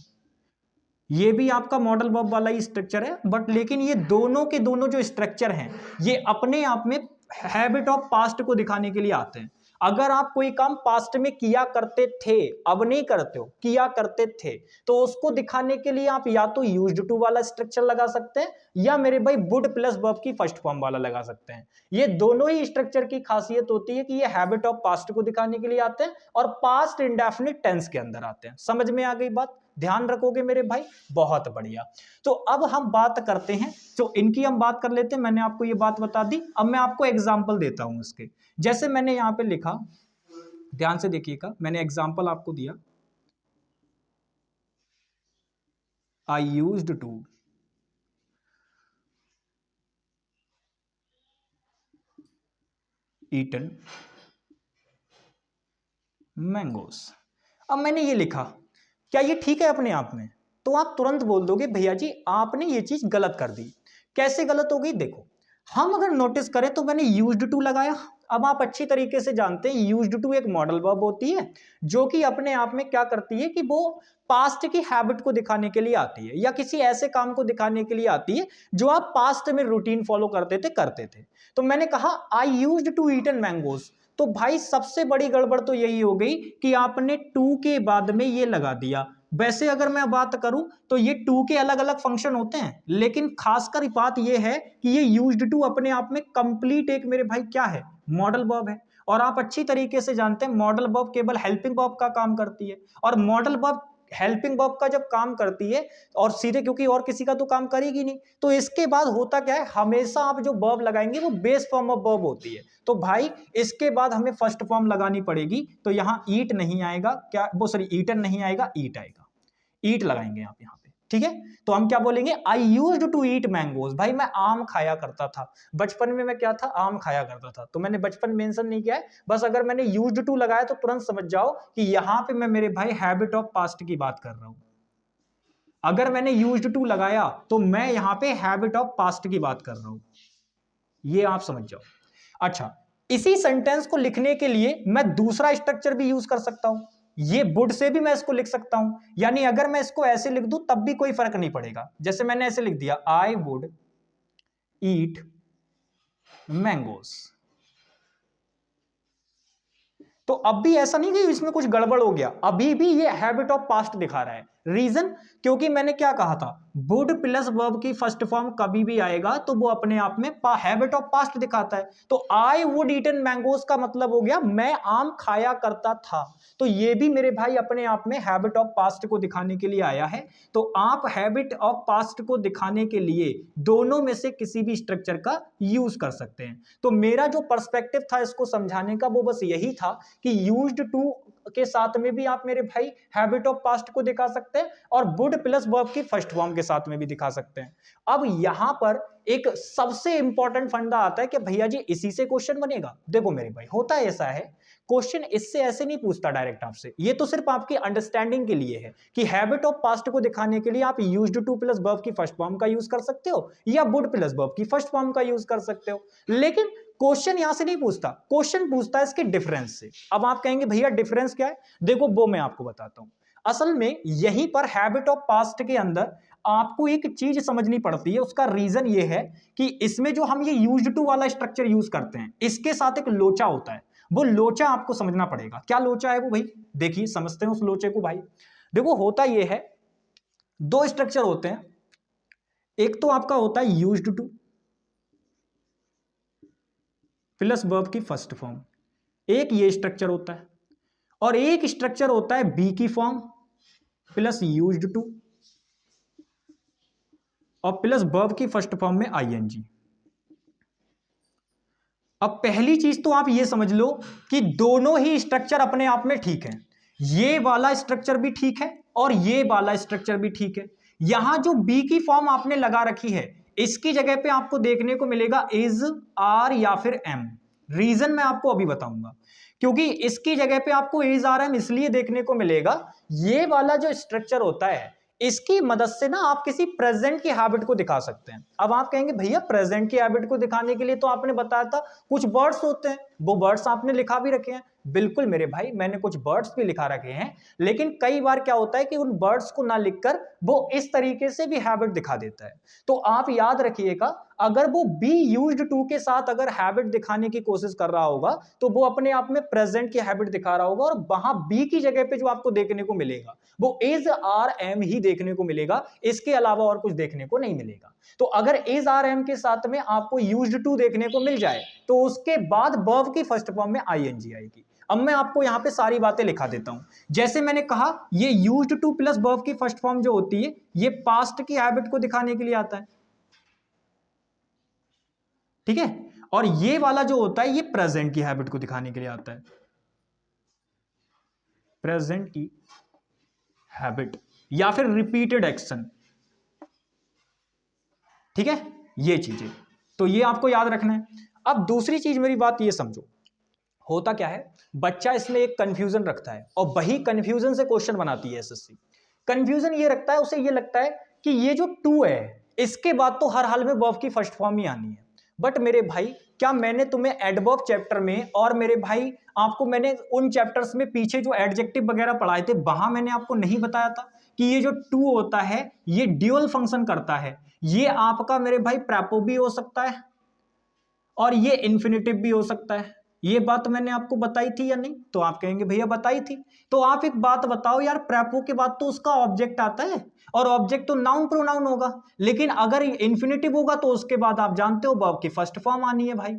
Speaker 1: ये भी आपका मॉडल वर्ब वाला ही स्ट्रक्चर है, बट लेकिन ये दोनों के दोनों जो स्ट्रक्चर हैं ये अपने आप में हैबिट ऑफ पास्ट को दिखाने के लिए आते हैं। अगर आप कोई काम पास्ट में किया करते थे, अब नहीं करते हो, किया करते थे, तो उसको दिखाने के लिए आप या तो यूज्ड टू वाला स्ट्रक्चर लगा सकते हैं, या मेरे भाई वुड प्लस वर्ब की फर्स्ट फॉर्म वाला लगा सकते हैं। ये दोनों ही स्ट्रक्चर की खासियत होती है कि ये हैबिट ऑफ पास्ट को दिखाने के लिए आते हैं और पास्ट इंडेफिनिट टेंस के अंदर आते हैं। समझ में आ गई बात, ध्यान रखोगे मेरे भाई, बहुत बढ़िया। तो अब हम बात करते हैं, तो इनकी हम बात कर लेते हैं, मैंने आपको ये बात बता दी। अब मैं आपको एग्जांपल देता हूं इसके, जैसे मैंने यहां पे लिखा, ध्यान से देखिएगा, मैंने एग्जांपल आपको दिया, I used to eaten mangoes. अब मैंने ये लिखा, क्या ये ठीक है अपने आप में? तो आप तुरंत बोल दोगे भैया जी आपने ये चीज गलत कर दी। कैसे गलत हो गई, देखो, हम अगर नोटिस करें तो मैंने यूज्ड टू लगाया। अब आप अच्छी तरीके से जानते हैं यूज्ड टू एक मॉडल वर्ब होती है, जो कि अपने आप में क्या करती है कि वो पास्ट की हैबिट को दिखाने के लिए आती है, या किसी ऐसे काम को दिखाने के लिए आती है जो आप पास्ट में रूटीन फॉलो करते थे। तो मैंने कहा I used to eaten mangoes, तो भाई सबसे बड़ी गड़बड़ तो यही हो गई कि आपने टू के बाद में ये लगा दिया। वैसे अगर मैं बात करूं तो ये टू के अलग अलग फंक्शन होते हैं, लेकिन खासकर बात ये है कि ये यूज्ड टू अपने आप में कंप्लीट एक मेरे भाई क्या है, मॉडल वर्ब है। और आप अच्छी तरीके से जानते हैं मॉडल वर्ब केवल हेल्पिंग वर्ब का काम करती है, और मॉडल वर्ब हेल्पिंग वर्ब का जब काम करती है और सीधे, क्योंकि और किसी का तो काम करेगी नहीं, तो इसके बाद होता क्या है, हमेशा आप जो वर्ब लगाएंगे वो बेस फॉर्म ऑफ वर्ब होती है। तो भाई इसके बाद हमें फर्स्ट फॉर्म लगानी पड़ेगी, तो यहां ईट नहीं आएगा, क्या वो सॉरी ईटन नहीं आएगा, ईट आएगा, ईट लगाएंगे आप यहाँ पे, ठीक है। तो हम क्या बोलेंगे, I used to eat mangoes. भाई मैं आम खाया करता था, बचपन में मैं क्या था, आम खाया करता था, तो मैंने बचपन मेंशन नहीं किया है, बस अगर मैंने यूज्ड टू लगाया तो तुरंत समझ जाओ कि यहां पे मैं मेरे भाई हैबिट ऑफ पास्ट की बात कर रहा हूं। अगर मैंने यूज्ड टू लगाया तो मैं यहां पे हैबिट ऑफ पास्ट की बात कर रहा हूं, ये आप समझ जाओ। अच्छा, इसी सेंटेंस को लिखने के लिए मैं दूसरा स्ट्रक्चर भी यूज कर सकता हूं, ये वुड से भी मैं इसको लिख सकता हूं, यानी अगर मैं इसको ऐसे लिख दूं तब भी कोई फर्क नहीं पड़ेगा। जैसे मैंने ऐसे लिख दिया, आई वुड ईट मैंगोस, तो अब भी ऐसा नहीं कि इसमें कुछ गड़बड़ हो गया, अभी भी ये हैबिट ऑफ पास्ट दिखा रहा है। रीजन, क्योंकि मैंने क्या कहा था, वुड प्लस वर्ब की फर्स्ट फॉर्म कभी भी आएगा तो वो अपने आप में हैबिट ऑफ पास्ट दिखाता है। तो आई वुड ईटन मैंगोज का मतलब हो गया मैं आम खाया करता था। तो ये भी मेरे भाई अपने आप में हैबिट ऑफ पास्ट को दिखाने के लिए आया है। तो आप हैबिट ऑफ पास्ट को दिखाने के लिए दोनों में से किसी भी स्ट्रक्चर का यूज कर सकते हैं। तो मेरा जो पर्सपेक्टिव था इसको समझाने का वो बस यही था कि यूज्ड टू के साथ में भी आप मेरे भाई हैबिट ऑफ पास्ट को दिखा सकते हैं और वुड प्लस वर्ब की फर्स्ट फॉर्म के साथ में भी दिखा सकते हैं। अब यहां पर एक सबसे इंपॉर्टेंट फंडा आता है कि भैया जी इसी से क्वेश्चन बनेगा। देखो मेरे भाई होता ऐसा है, क्वेश्चन इससे ऐसे नहीं पूछता डायरेक्ट आपसे, ये तो सिर्फ आपकी अंडरस्टैंडिंग के लिए है कि हैबिट ऑफ पास्ट को दिखाने के लिए आप यूज्ड टू प्लस वर्ब की फर्स्ट फॉर्म का यूज कर सकते हो या वुड प्लस वर्ब की फर्स्ट फॉर्म का यूज कर सकते हो। लेकिन क्वेश्चन यहां से नहीं पूछता, क्वेश्चन पूछता है इसके डिफरेंस से। अब आप कहेंगे भैया डिफरेंस क्या है, देखो वो मैं आपको बताता हूं। असल में यहीं पर हैबिट ऑफ पास्ट के अंदर आपको एक चीज समझनी पड़ती है। उसका रीजन ये है कि इसमें जो हम ये यूज्ड टू वाला स्ट्रक्चर यूज करते हैं इसके साथ एक लोचा होता है, वो लोचा आपको समझना पड़ेगा। क्या लोचा है वो भाई, देखिए समझते हैं उस लोचे को भाई। देखो होता ये है, दो स्ट्रक्चर होते हैं, एक तो आपका होता है यूज्ड टू प्लस वर्ब की फर्स्ट फॉर्म, एक ये स्ट्रक्चर होता है, और एक स्ट्रक्चर होता है बी की फॉर्म प्लस यूज्ड टू और प्लस वर्ब की फर्स्ट फॉर्म में आईएनजी। अब पहली चीज तो आप ये समझ लो कि दोनों ही स्ट्रक्चर अपने आप में ठीक है। ये वाला स्ट्रक्चर भी ठीक है और ये वाला स्ट्रक्चर भी ठीक है। यहां जो बी की फॉर्म आपने लगा रखी है इसकी जगह पे आपको देखने को मिलेगा इज, आर या फिर एम। रीजन मैं आपको अभी बताऊंगा, क्योंकि इसकी जगह पे आपको इज आर एम इसलिए देखने को मिलेगा, ये वाला जो स्ट्रक्चर होता है इसकी मदद से ना आप किसी प्रेजेंट की हैबिट को दिखा सकते हैं। अब आप कहेंगे भैया प्रेजेंट की हैबिट को दिखाने के लिए तो आपने बताया था कुछ वर्ड्स होते हैं, वो वर्ड्स आपने लिखा भी रखे हैं। बिल्कुल मेरे भाई मैंने कुछ वर्ड्स भी लिखा रखे हैं, लेकिन कई बार क्या होता है कि उन वर्ड्स को ना लिखकर वो इस तरीके से भी हैबिट दिखा देता है। तो आप याद रखिएगा, अगर वो बी यूज्ड टू के साथ अगर हैबिट दिखाने की कोशिश कर रहा होगा तो वो अपने आप में प्रेजेंट की हैबिट दिखा रहा होगा, और वहां बी की जगह पे जो आपको देखने को मिलेगा वो इज आर एम ही देखने को मिलेगा, इसके अलावा और कुछ देखने को नहीं मिलेगा। तो अगर इज आर एम के साथ में आपको यूज्ड टू देखने को मिल जाए तो उसके बाद वर्ब की फर्स्ट फॉर्म में आईएनजी आएगी। अब मैं आपको यहां पे सारी बातें लिखा देता हूं। जैसे मैंने कहा ये यूज्ड टू प्लस वर्ब की फर्स्ट फॉर्म जो होती है ये पास्ट की हैबिट को दिखाने के लिए आता है, ठीक है, और ये वाला जो होता है ये प्रेजेंट की हैबिट को दिखाने के लिए आता है, प्रेजेंट की हैबिट या फिर रिपीटेड एक्शन, ठीक है, ये चीजें तो ये आपको याद रखना है। अब दूसरी चीज मेरी बात ये समझो, होता क्या है बच्चा इसमें एक कंफ्यूजन रखता है और वही कंफ्यूजन से क्वेश्चन बनाती है एसएससी। कंफ्यूजन ये रखता है, उसे ये लगता है कि ये जो टू है इसके बाद तो हर हाल में वर्ब की फर्स्ट फॉर्म ही आनी है। बट मेरे भाई क्या मैंने तुम्हें एडवर्ब चैप्टर में और मेरे भाई आपको मैंने उन चैप्टर्स में पीछे जो एडजेक्टिव वगैरह पढ़ाए थे वहां मैंने आपको नहीं बताया था कि ये जो टू होता है ये ड्यूअल फंक्शन करता है, ये आपका मेरे भाई प्रेपो भी हो सकता है और ये इन्फिनेटिव भी हो सकता है। ये बात मैंने आपको बताई थी या नहीं, तो आप कहेंगे भैया बताई थी। तो आप एक बात बताओ यार, प्रेपो के बाद तो उसका ऑब्जेक्ट आता है और ऑब्जेक्ट तो नाउन प्रोनाउन होगा, लेकिन अगर इन्फिनेटिव होगा तो उसके बाद आप जानते हो वर्ब की फर्स्ट फॉर्म आनी है भाई।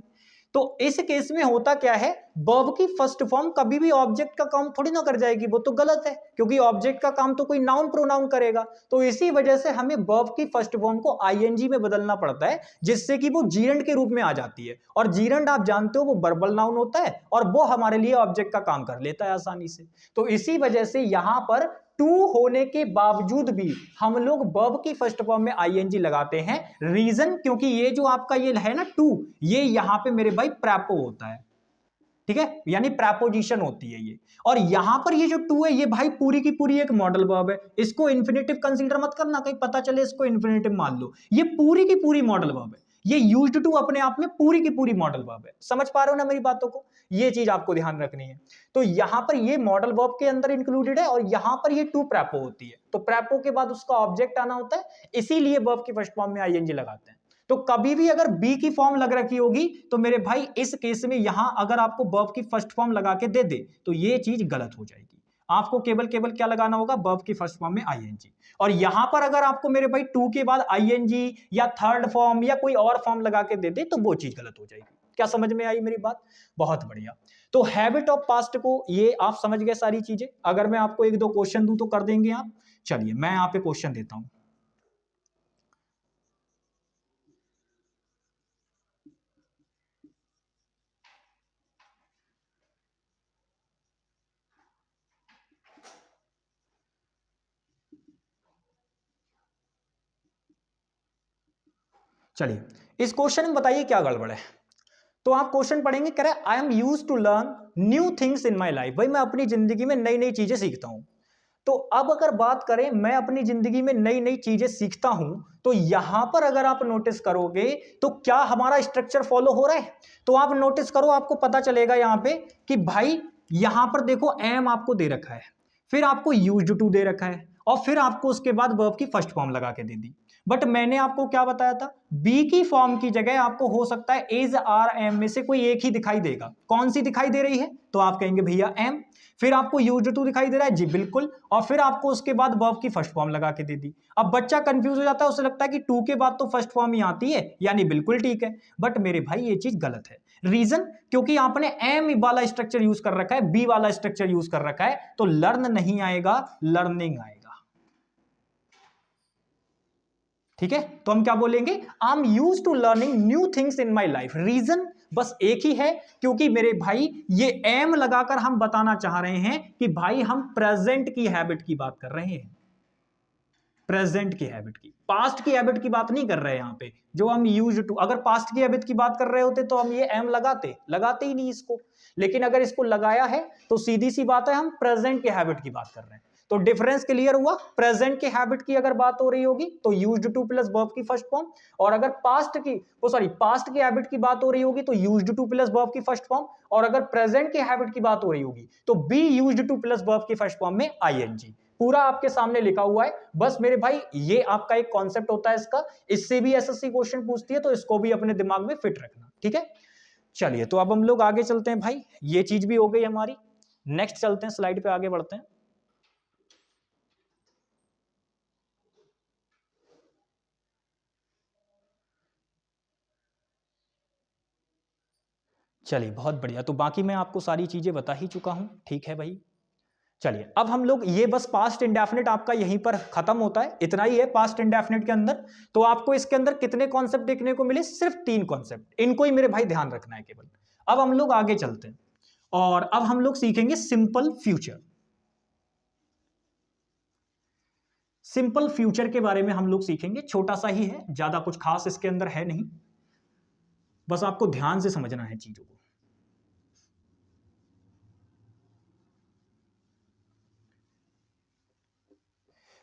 Speaker 1: तो इस केस में होता क्या है, वर्ब की फर्स्ट फॉर्म कभी भी ऑब्जेक्ट का काम थोड़ी ना कर जाएगी, वो तो गलत है क्योंकि ऑब्जेक्ट का काम तो कोई नाउन प्रोनाउन करेगा। तो इसी वजह से हमें वर्ब की फर्स्ट फॉर्म को आईएनजी में बदलना पड़ता है, जिससे कि वो जीरंड के रूप में आ जाती है, और जीरंड आप जानते हो वो वर्बल नाउन होता है और वो हमारे लिए ऑब्जेक्ट का काम कर लेता है आसानी से। तो इसी वजह से यहां पर टू होने के बावजूद भी हम लोग वर्ब की फर्स्ट फॉर्म में आईएनजी लगाते हैं। रीजन, क्योंकि ये जो आपका ये है ना टू, ये यहां पे मेरे भाई प्रेपो होता है, ठीक है, यानी प्रेपोजिशन होती है ये। और यहां पर ये जो टू है ये भाई पूरी की पूरी एक मॉडल वर्ब है, इसको इन्फिनेटिव कंसीडर मत करना, कहीं पता चले इसको इन्फिनेटिव मान लो, ये पूरी की पूरी मॉडल वर्ब है। ये यूज्ड टू अपने आप में पूरी की पूरी मॉडल वर्ब है। समझ पा रहे हो ना मेरी बातों को, ये चीज आपको ध्यान रखनी है। तो यहां पर ये मॉडल वर्ब के अंदर इंक्लूडेड है और यहां पर ये टू प्रेपो होती है, तो प्रेपो के बाद उसका ऑब्जेक्ट आना होता है, इसीलिए वर्ब की फर्स्ट फॉर्म में आईएनजी लगाते हैं। तो कभी भी अगर बी की फॉर्म लग रखी होगी तो मेरे भाई इस केस में यहां अगर आपको वर्ब की फर्स्ट फॉर्म लगा के दे दे तो ये चीज गलत हो जाएगी। आपको केवल केवल क्या लगाना होगा, वर्ब की फर्स्ट फॉर्म में आईएनजी। और यहां पर अगर आपको मेरे भाई टू के बाद आईएनजी या थर्ड फॉर्म या कोई और फॉर्म लगा के दे दे तो वो चीज गलत हो जाएगी। क्या समझ में आई मेरी बात? बहुत बढ़िया। तो हैबिट ऑफ पास्ट को ये आप समझ गए सारी चीजें। अगर मैं आपको एक दो क्वेश्चन दूं तो कर देंगे आप? चलिए मैं यहाँ पे क्वेश्चन देता हूं। चलिए इस क्वेश्चन में बताइए क्या गड़बड़ है। तो आप क्वेश्चन पढ़ेंगे, कह रहे I am use to learn new things in my life. भाई मैं अपनी जिंदगी में नई नई चीजें सीखता हूं। तो अब अगर बात करें मैं अपनी जिंदगी में नई नई चीजें सीखता हूं, तो यहां पर अगर आप नोटिस करोगे तो क्या हमारा स्ट्रक्चर फॉलो हो रहा है? तो आप नोटिस करो, आपको पता चलेगा यहां पे कि भाई यहां पर देखो एम आपको दे रखा है, फिर आपको यूज्ड टू दे रखा है, और फिर आपको उसके बाद वर्ब की फर्स्ट फॉर्म लगा के दे दी। बट मैंने आपको क्या बताया था, बी की फॉर्म की जगह आपको हो सकता है इज आर एम में से कोई एक ही दिखाई देगा। कौन सी दिखाई दे रही है? तो आप कहेंगे भैया एम। फिर आपको यूज्ड टू दिखाई दे रहा है, जी बिल्कुल, और फिर आपको उसके बाद वर्ब की फर्स्ट फॉर्म लगा के दे दी। अब बच्चा कंफ्यूज हो जाता है, उसे लगता है कि टू के बाद तो फर्स्ट फॉर्म ही आती है, यानी बिल्कुल ठीक है। बट मेरे भाई ये चीज गलत है। रीजन, क्योंकि आपने एम वाला स्ट्रक्चर यूज कर रखा है, बी वाला स्ट्रक्चर यूज कर रखा है, तो लर्न नहीं आएगा, लर्निंग आएगा। ठीक है, तो हम क्या बोलेंगे, I am use to learning new things in my life. Reason बस एक ही है, क्योंकि मेरे भाई ये एम लगाकर हम बताना चाह रहे हैं कि भाई हम प्रेजेंट की हैबिट की बात कर रहे हैं, प्रेजेंट की हैबिट की, पास्ट की हैबिट की बात नहीं कर रहे हैं यहां पे। जो हम यूज टू, अगर पास्ट की हैबिट की बात कर रहे होते तो हम ये एम लगाते लगाते ही नहीं इसको। लेकिन अगर इसको लगाया है तो सीधी सी बात है हम प्रेजेंट की हैबिट की बात कर रहे हैं। तो डिफरेंस क्लियर हुआ। प्रेजेंट की हैबिट की अगर बात हो रही होगी तो यूज्ड टू प्लस वर्ब की फर्स्ट फॉर्म, और अगर पास्ट की हैबिट की बात हो रही होगी तो यूज्ड टू प्लस वर्ब की फर्स्ट फॉर्म, और अगर प्रेजेंट की हैबिट की बात हो रही होगी तो be used two plus verb की फर्स्ट फॉर्म में आईएनजी। पूरा आपके सामने लिखा हुआ है। बस मेरे भाई ये आपका एक कॉन्सेप्ट होता है इसका, इससे भी एसएससी क्वेश्चन पूछती है, तो इसको भी अपने दिमाग में फिट रखना। ठीक है, चलिए तो अब हम लोग आगे चलते हैं भाई, ये चीज भी हो गई हमारी। नेक्स्ट चलते हैं, स्लाइड पे आगे बढ़ते हैं। चलिए बहुत बढ़िया, तो बाकी मैं आपको सारी चीजें बता ही चुका हूं। ठीक है भाई, चलिए अब हम लोग ये बस पास्ट इंडेफिनिट आपका यहीं पर खत्म होता है, इतना ही है पास्ट इंडेफिनिट के अंदर। तो आपको इसके अंदर कितने कॉन्सेप्ट देखने को मिले? सिर्फ 3 कॉन्सेप्ट, इनको ही मेरे भाई ध्यान रखना है केवल। अब हम लोग आगे चलते हैं और अब हम लोग सीखेंगे सिंपल फ्यूचर। सिंपल फ्यूचर के बारे में हम लोग सीखेंगे, छोटा सा ही है, ज्यादा कुछ खास इसके अंदर है नहीं, बस आपको ध्यान से समझना है चीजों को।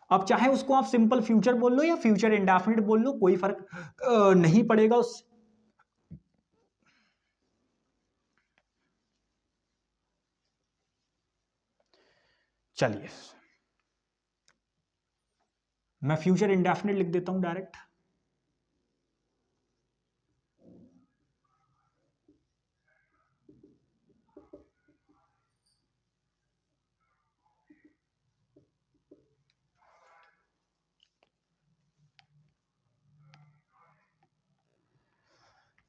Speaker 1: अब चाहे उसको आप सिंपल फ्यूचर बोल लो या फ्यूचर इंडेफिनिट बोल लो, कोई फर्क नहीं पड़ेगा उस। चलिए मैं फ्यूचर इंडेफिनिट लिख देता हूं डायरेक्ट।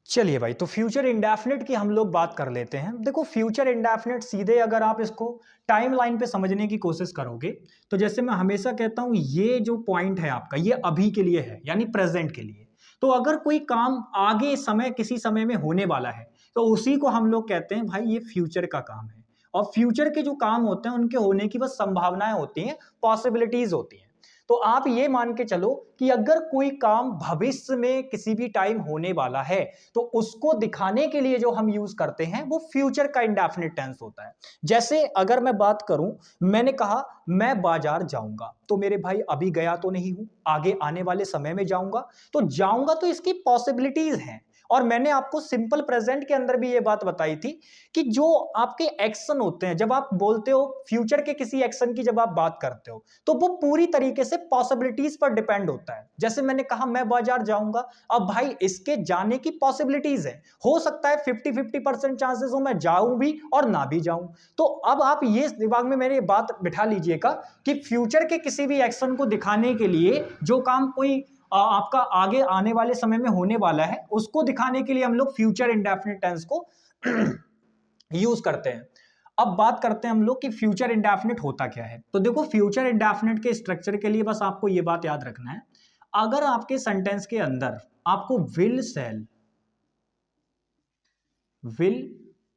Speaker 1: चलिए भाई, तो फ्यूचर इंडेफिनिट की हम लोग बात कर लेते हैं। देखो फ्यूचर इंडेफिनिट सीधे अगर आप इसको टाइम लाइन पे समझने की कोशिश करोगे, तो जैसे मैं हमेशा कहता हूं ये जो पॉइंट है आपका, ये अभी के लिए है, यानी प्रेजेंट के लिए। तो अगर कोई काम आगे समय किसी समय में होने वाला है तो उसी को हम लोग कहते हैं भाई ये फ्यूचर का काम है। और फ्यूचर के जो काम होते हैं उनके होने की बस संभावनाएं होती हैं, पॉसिबिलिटीज होती हैं। तो आप ये मान के चलो कि अगर कोई काम भविष्य में किसी भी टाइम होने वाला है तो उसको दिखाने के लिए जो हम यूज करते हैं वो फ्यूचर का इंडेफिनिट टेंस होता है। जैसे अगर मैं बात करूं, मैंने कहा मैं बाजार जाऊंगा, तो मेरे भाई अभी गया तो नहीं हूं, आगे आने वाले समय में जाऊंगा। तो जाऊंगा तो इसकी पॉसिबिलिटीज हैं, और मैंने आपको सिंपल प्रेजेंट के अंदर भी ये बात बताई थी कि जो आपके एक्शन होते हैं, जब आप बोलते हो फ्यूचर के किसी एक्शन की जब आप बात करते हो तो वो पूरी तरीके से पॉसिबिलिटीज पर डिपेंड होता है। जैसे मैंने कहा मैं बाजार जाऊंगा, अब भाई इसके जाने की पॉसिबिलिटीज है, हो सकता है 50-50% चांसेस हो मैं जाऊं भी और ना भी जाऊं। तो अब आप ये दिमाग में मेरी बात बिठा लीजिएगा कि फ्यूचर के किसी भी एक्शन को दिखाने के लिए जो काम कोई आपका आगे आने वाले समय में होने वाला है उसको दिखाने के लिए हम लोग फ्यूचर इंडेफिनिट टेंस को यूज करते हैं। अब बात करते हैं हम लोग कि फ्यूचर इंडेफिनिट होता क्या है। तो देखो फ्यूचर इंडेफिनिट के स्ट्रक्चर के लिए बस आपको यह बात याद रखना है, अगर आपके सेंटेंस के अंदर आपको विल सेल, विल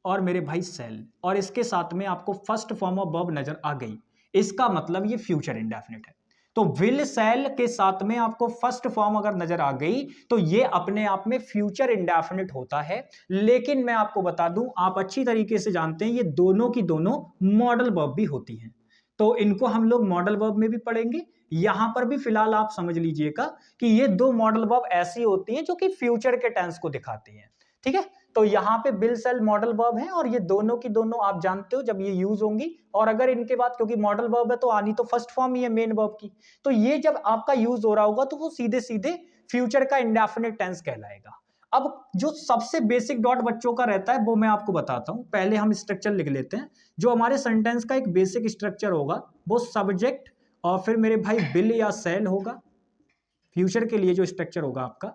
Speaker 1: और मेरे भाई सेल और इसके साथ में आपको फर्स्ट फॉर्म ऑफ वर्ब नजर आ गई, इसका मतलब ये फ्यूचर इंडेफिनिट है। तो विल सेल के साथ में आपको फर्स्ट फॉर्म अगर नजर आ गई तो ये अपने आप में फ्यूचर इंडेफिनिट होता है। लेकिन मैं आपको बता दूं, आप अच्छी तरीके से जानते हैं ये दोनों की दोनों मॉडल वर्ब भी होती हैं, तो इनको हम लोग मॉडल वर्ब में भी पढ़ेंगे। यहां पर भी फिलहाल आप समझ लीजिएगा कि ये दो मॉडल वर्ब ऐसी होती हैं जो कि फ्यूचर के टेंस को दिखाती हैं। ठीक है, तो यहाँ पे विल सेल मॉडल वर्ब है और ये दोनों की दोनों आप जानते हो जब ये यूज होंगी, और अगर इनके बाद क्योंकि मॉडल वर्ब है तो आनी तो फर्स्ट फॉर्म ही है मेन वर्ब की, तो ये जब आपका यूज हो रहा होगा तो वो सीधे सीधे फ्यूचर का इंडेफिनिट टेंस कहलाएगा। अब जो सबसे बेसिक डॉट बच्चों का रहता है वो मैं आपको बताता हूं, पहले हम स्ट्रक्चर लिख लेते हैं। जो हमारे सेंटेंस का एक बेसिक स्ट्रक्चर होगा वो सब्जेक्ट और फिर मेरे भाई विल या सेल होगा, फ्यूचर के लिए जो स्ट्रक्चर होगा आपका,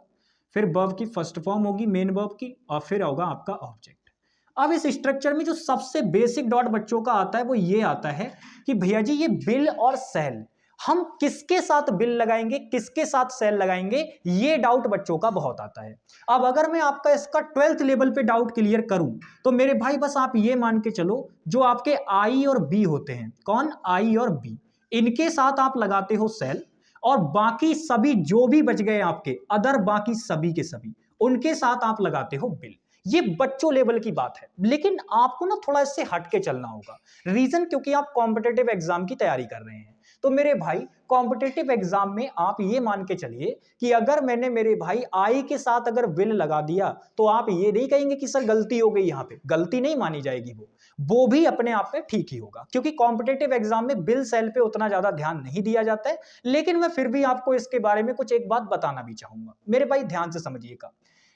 Speaker 1: फिर वर्ब की फर्स्ट फॉर्म होगी मेन वर्ब की, और फिर होगा आपका ऑब्जेक्ट। अब इस स्ट्रक्चर में जो सबसे बेसिक डॉट बच्चों का आता है वो ये आता है कि भैया जी ये विल और सेल हम किसके साथ विल लगाएंगे किसके साथ सेल लगाएंगे, ये डाउट बच्चों का बहुत आता है। अब अगर मैं आपका इसका 12th लेवल पे डाउट क्लियर करूं तो मेरे भाई बस आप ये मान के चलो, जो आपके आई और बी होते हैं, कौन, आई और बी, इनके साथ आप लगाते हो सेल, और बाकी सभी जो भी बच गए आपके अदर बाकी सभी के सभी उनके साथ आप लगाते हो बिल। ये बच्चों लेवल की बात है, लेकिन आपको ना थोड़ा इससे हटके चलना होगा। रीजन क्योंकि आप कॉम्पिटेटिव एग्जाम की तैयारी कर रहे हैं। तो मेरे भाई कॉम्पिटेटिव एग्जाम में आप ये मान के चलिए कि अगर मैंने मेरे भाई आई के साथ अगर विल लगा दिया तो आप ये नहीं कहेंगे कि सर गलती हो गई, यहां पे गलती नहीं मानी जाएगी, वो भी अपने आप में ठीक ही होगा, क्योंकि कॉम्पिटेटिव एग्जाम में बिल सेल पे उतना ज्यादा ध्यान नहीं दिया जाता है। लेकिन मैं फिर भी आपको इसके बारे में कुछ एक बात बताना भी चाहूंगा, मेरे भाई ध्यान से समझिएगा।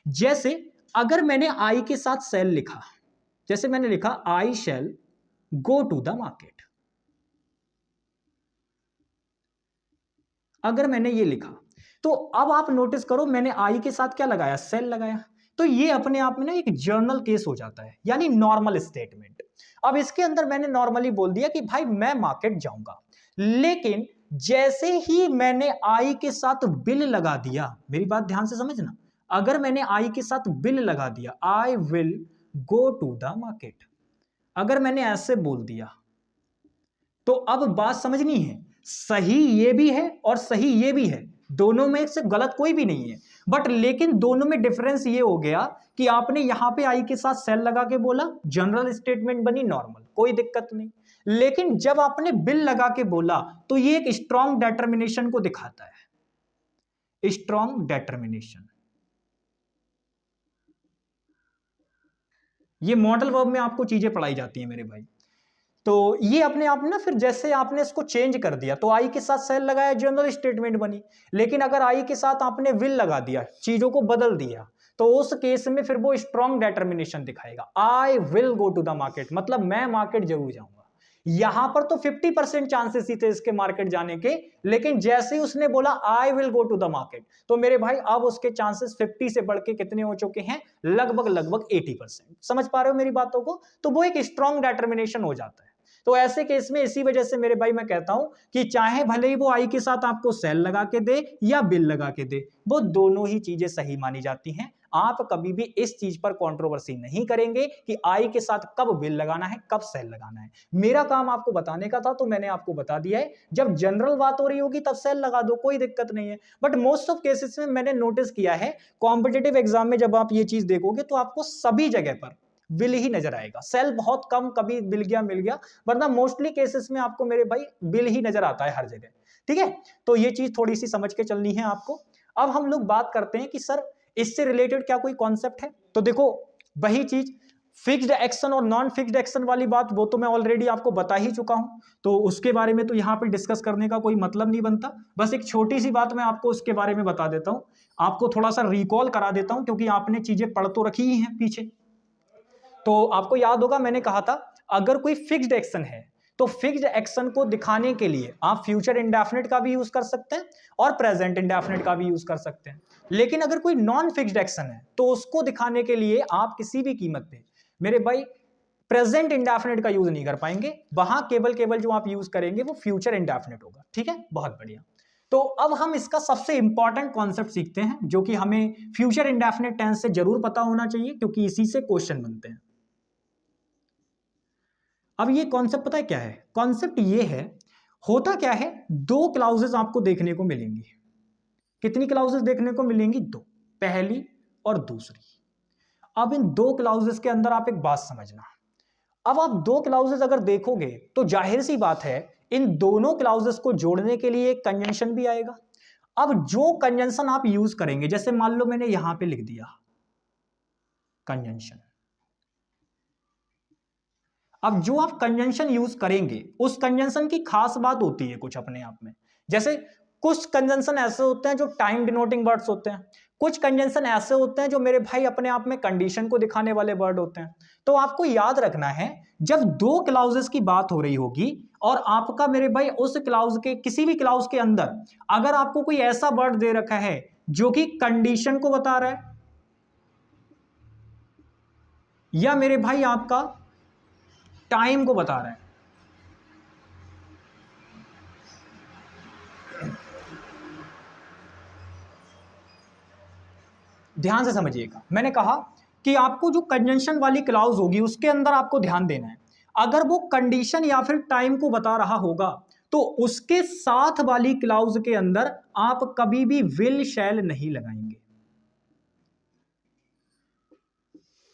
Speaker 1: जैसे अगर मैंने आई के साथ सेल लिखा, जैसे मैंने लिखा आई शैल गो टू द मार्केट, अगर मैंने ये लिखा तो अब आप नोटिस करो मैंने आई के साथ क्या लगाया, सेल लगाया, तो ये अपने आप में ना एक जर्नल केस हो जाता है, यानी नॉर्मल स्टेटमेंट। अब इसके अंदर मैंने नॉर्मली बोल दिया कि भाई मैं मार्केट जाऊंगा, लेकिन जैसे ही मैंने आई के साथ बिल लगा दिया, मेरी बात ध्यान से समझना, अगर मैंने आई के साथ बिल लगा दिया, I will go to the market, अगर मैंने ऐसे बोल दिया तो अब बात समझनी है, सही ये भी है और सही ये भी है, दोनों में से गलत कोई भी नहीं है, बट लेकिन दोनों में डिफरेंस ये हो गया कि आपने यहां पे आई के साथ सेल लगा के बोला, जनरल स्टेटमेंट बनी नॉर्मल, कोई दिक्कत नहीं। लेकिन जब आपने बिल लगा के बोला तो ये एक स्ट्रॉन्ग डेटर्मिनेशन को दिखाता है, स्ट्रॉन्ग डेटर्मिनेशन। ये मॉडल वर्ब में आपको चीजें पढ़ाई जाती है मेरे भाई। तो ये अपने आप ना फिर जैसे आपने इसको चेंज कर दिया तो आई के साथ सेल लगाया, जनरल स्टेटमेंट बनी, लेकिन अगर आई के साथ आपने विल लगा दिया, चीजों को बदल दिया, तो उस केस में फिर वो स्ट्रॉन्ग डेटर्मिनेशन दिखाएगा, I will go to the market, मतलब मैं मार्केट जरूर जाऊंगा। यहां पर तो 50% चांसेस ही थे इसके मार्केट जाने के, लेकिन जैसे ही उसने बोला I will go to the market, तो मेरे भाई अब उसके चांसेस 50 से बढ़ के कितने हो चुके हैं, लगभग लगभग 80%। समझ पा रहे हो मेरी बातों को, तो वो एक स्ट्रॉन्ग डेटर्मिनेशन हो जाता है। तो ऐसे केस में इसी वजह से मेरे भाई मैं कहता हूं कि चाहे भले ही वो आई के साथ आपको सेल लगा के दे या बिल लगा के दे, वो दोनों ही चीजें सही मानी जाती हैं। आप कभी भी इस चीज पर कंट्रोवर्सी नहीं करेंगे कि आई के साथ कब बिल लगाना है कब सेल लगाना है। मेरा काम आपको बताने का था तो मैंने आपको बता दिया है, जब जनरल बात हो रही होगी तब सेल लगा दो, कोई दिक्कत नहीं है। बट मोस्ट ऑफ केसेस में मैंने नोटिस किया है कॉम्पिटेटिव एग्जाम में जब आप ये चीज देखोगे तो आपको सभी जगह पर बिल ही नजर आएगा, सेल बहुत कम कभी मिल गया वरना मोस्टली केसेस में आपको मेरे भाई बिल ही नजर आता है हर जगह। ठीक है, तो ये चीज थोड़ी सी समझ के चलनी है आपको। अब हम लोग बात करते हैं कि सर इससे रिलेटेड क्या कोई कॉन्सेप्ट है? तो देखो वही चीज, फिक्स्ड एक्शन और नॉन फिक्स्ड एक्शन वाली बात वो तो मैं ऑलरेडी आपको बता ही चुका हूं, तो उसके बारे में तो यहां पे डिस्कस करने का कोई मतलब नहीं बनता। बस एक छोटी सी बात मैं आपको उसके बारे में बता देता हूं, आपको थोड़ा सा रिकॉल करा देता हूं, क्योंकि आपने चीजें पढ़ तो रखी ही हैं पीछे। तो आपको याद होगा मैंने कहा था अगर कोई फिक्स्ड एक्शन है तो फिक्स्ड एक्शन को दिखाने के लिए आप फ्यूचर इंडेफिनिट का भी यूज कर सकते हैं और प्रेजेंट इंडेफिनिट का भी यूज कर सकते हैं। लेकिन अगर कोई नॉन फिक्स्ड एक्शन है तो उसको दिखाने के लिए आप किसी भी कीमत पे मेरे भाई प्रेजेंट इंडेफिनिट का यूज नहीं कर पाएंगे, वहां केवल जो आप यूज करेंगे वो फ्यूचर इंडेफिनिट होगा। ठीक है, बहुत बढ़िया। तो अब हम इसका सबसे इंपॉर्टेंट कॉन्सेप्ट सीखते हैं जो कि हमें फ्यूचर इंडेफिनिट टेंस से जरूर पता होना चाहिए, क्योंकि इसी से क्वेश्चन बनते हैं। अब ये कॉन्सेप्ट पता है क्या है? कॉन्सेप्ट ये है, होता क्या है, दो क्लाउजेस आपको देखने को मिलेंगी। कितनी क्लाउजेस देखने को मिलेंगी? दो, पहली और दूसरी। अब इन दो क्लाउजेस के अंदर आप एक बात समझना, अब आप दो क्लाउजेस अगर देखोगे तो जाहिर सी बात है इन दोनों क्लाउजेस को जोड़ने के लिए एक कंजंक्शन भी आएगा। अब जो कंजंक्शन आप यूज करेंगे, जैसे मान लो मैंने यहां पे लिख दिया कंजंक्शन, अब जो आप कंजंक्शन यूज करेंगे उस कंजंक्शन की खास बात होती है कुछ अपने आप में। जैसे कुछ कंजंक्शन ऐसे होते हैं जो टाइम डिनोटिंग वर्ड्स होते हैं, कुछ कंजंक्शन ऐसे होते हैं जो मेरे भाई अपने आप में कंडीशन को दिखाने वाले वर्ड होते हैं। तो आपको याद रखना है जब दो क्लाउजेस की बात हो रही होगी और आपका मेरे भाई उस क्लाउज के किसी भी क्लाउज के अंदर अगर आपको कोई ऐसा वर्ड दे रखा है जो कि कंडीशन को बता रहा है या मेरे भाई आपका टाइम को बता रहा है, ध्यान से समझिएगा। मैंने कहा कि आपको जो कंजंक्शन वाली क्लाउज होगी उसके अंदर आपको ध्यान देना है, अगर वो कंडीशन या फिर टाइम को बता रहा होगा तो उसके साथ वाली क्लाउज के अंदर आप कभी भी विल शैल नहीं लगाएंगे।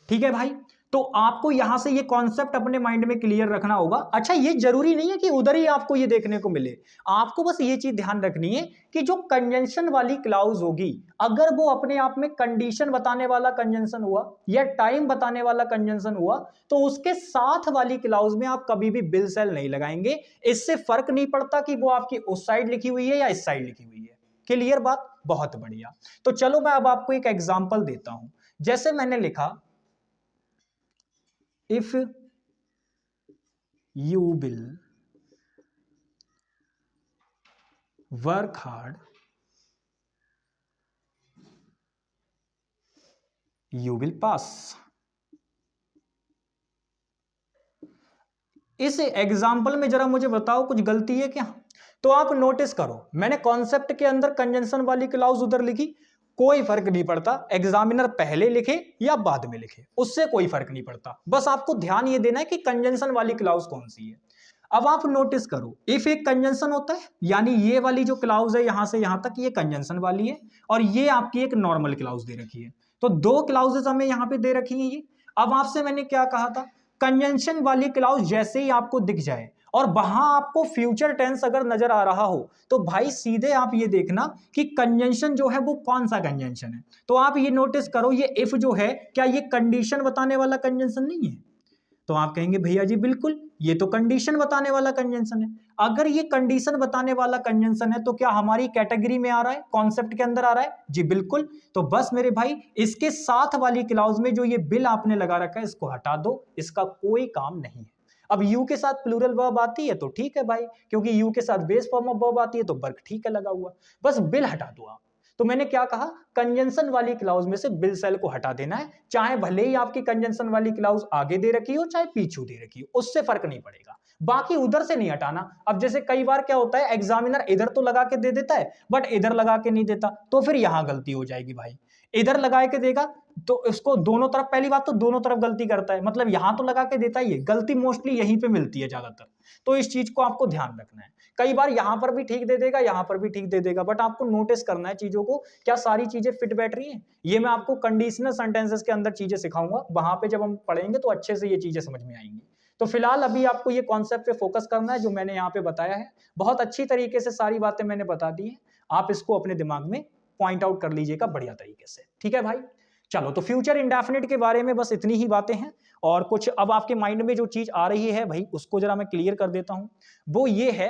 Speaker 1: ठीक है भाई, तो आपको यहां से ये कॉन्सेप्ट अपने माइंड में क्लियर रखना होगा। अच्छा, ये जरूरी नहीं है कि उधर ही आपको ये देखने को मिले, आपको बस ये चीज ध्यान रखनी है कि जो कंजंक्शन वाली क्लाउज होगी अगर वो अपने आप में कंडीशन बताने वाला कंजंक्शन हुआ या टाइम बताने वाला कंजंक्शन हुआ तो उसके साथ वाली क्लाउज में आप कभी भी विल शैल नहीं लगाएंगे। इससे फर्क नहीं पड़ता कि वो आपकी उस साइड लिखी हुई है या इस साइड लिखी हुई है। क्लियर बात? बहुत बढ़िया। तो चलो मैं अब आपको एक एग्जांपल देता हूं। जैसे मैंने लिखा if you will work hard you will pass। इस एग्जाम्पल में जरा मुझे बताओ कुछ गलती है क्या? तो आप नोटिस करो मैंने कॉन्सेप्ट के अंदर कंजंक्शन वाली क्लाउज उधर लिखी, कोई फर्क नहीं पड़ता एग्जामिनर पहले लिखे या बाद में लिखे, उससे कोई फर्क नहीं पड़ता। बस आपको ध्यान ये देना है कि कंजंक्शन वाली क्लाउज कौन सी है। अब आप नोटिस करो इफ एक कंजंक्शन होता है, यानी ये वाली जो क्लाउज है यहां से यहां तक ये कंजंक्शन वाली है और ये आपकी एक नॉर्मल क्लाउज दे रखी है। तो दो क्लाउजेस हमें यहां पे दे रखी है ये। अब आपसे मैंने क्या कहा था, कंजंक्शन वाली क्लाउज जैसे ही आपको दिख जाए और वहां आपको फ्यूचर टेंस अगर नजर आ रहा हो तो भाई सीधे आप ये देखना कि कंजंक्शन जो है वो कौन सा कंजंक्शन है। तो आप ये नोटिस करो ये इफ जो है क्या ये कंडीशन बताने वाला कंजंक्शन नहीं है? तो आप कहेंगे भैया जी बिल्कुल ये तो कंडीशन बताने वाला कंजंक्शन है। अगर ये कंडीशन बताने वाला कंजंक्शन है तो क्या हमारी कैटेगरी में आ रहा है, कॉन्सेप्ट के अंदर आ रहा है? जी बिल्कुल। तो बस मेरे भाई इसके साथ वाली क्लाउज में जो ये बिल आपने लगा रखा है इसको हटा दो, इसका कोई काम नहीं है। अब यू के साथ प्लूरल वर्ब आती है तो ठीक है भाई, क्योंकि यू के साथ बेस फॉर्म ऑफ वर्ब आती है तो वर्ब ठीक है लगा हुआ, बस बिल हटा दो आप। तो मैंने क्या कहा, कंजंक्शन वाली क्लाउज में से बिल सेल को हटा देना है, चाहे भले ही आपकी कंजंक्शन वाली क्लाउज आगे दे रखी हो चाहे पीछे दे रखी हो, उससे फर्क नहीं पड़ेगा, बाकी उधर से नहीं हटाना। अब जैसे कई बार क्या होता है एग्जामिनर इधर तो लगा के दे देता है बट इधर लगा के नहीं देता, तो फिर यहां गलती हो जाएगी भाई। इधर लगा के देगा तो इसको दोनों तरफ, पहली बात तो दोनों तरफ गलती करता है, मतलब यहां तो लगा के देता ही है, गलती मोस्टली यहीं पे मिलती है ज्यादातर। तो इस चीज को आपको ध्यान रखना है, कई बार यहां पर भी ठीक दे देगा यहां पर भी ठीक दे देगा, बट आपको नोटिस करना है चीजों को, क्या सारी चीजें फिट बैठ रही हैं। ये मैं आपको कंडीशनल सेंटेंसेस के अंदर चीजें सिखाऊंगा, वहां पे जब हम पढ़ेंगे तो अच्छे से ये चीजें समझ में आएंगी। तो फिलहाल अभी आपको ये कॉन्सेप्ट पे फोकस करना है जो मैंने यहाँ पे बताया है, बहुत अच्छी तरीके से सारी बातें मैंने बता दी है, आप इसको अपने दिमाग में पॉइंट आउट कर लीजिएगा बढ़िया तरीके से, ठीक है भाई। चलो, तो फ्यूचर इंडेफिनिट के बारे में बस इतनी ही बातें हैं, और कुछ अब आपके माइंड में जो चीज आ रही है भाई उसको जरा मैं क्लियर कर देता हूं। वो ये है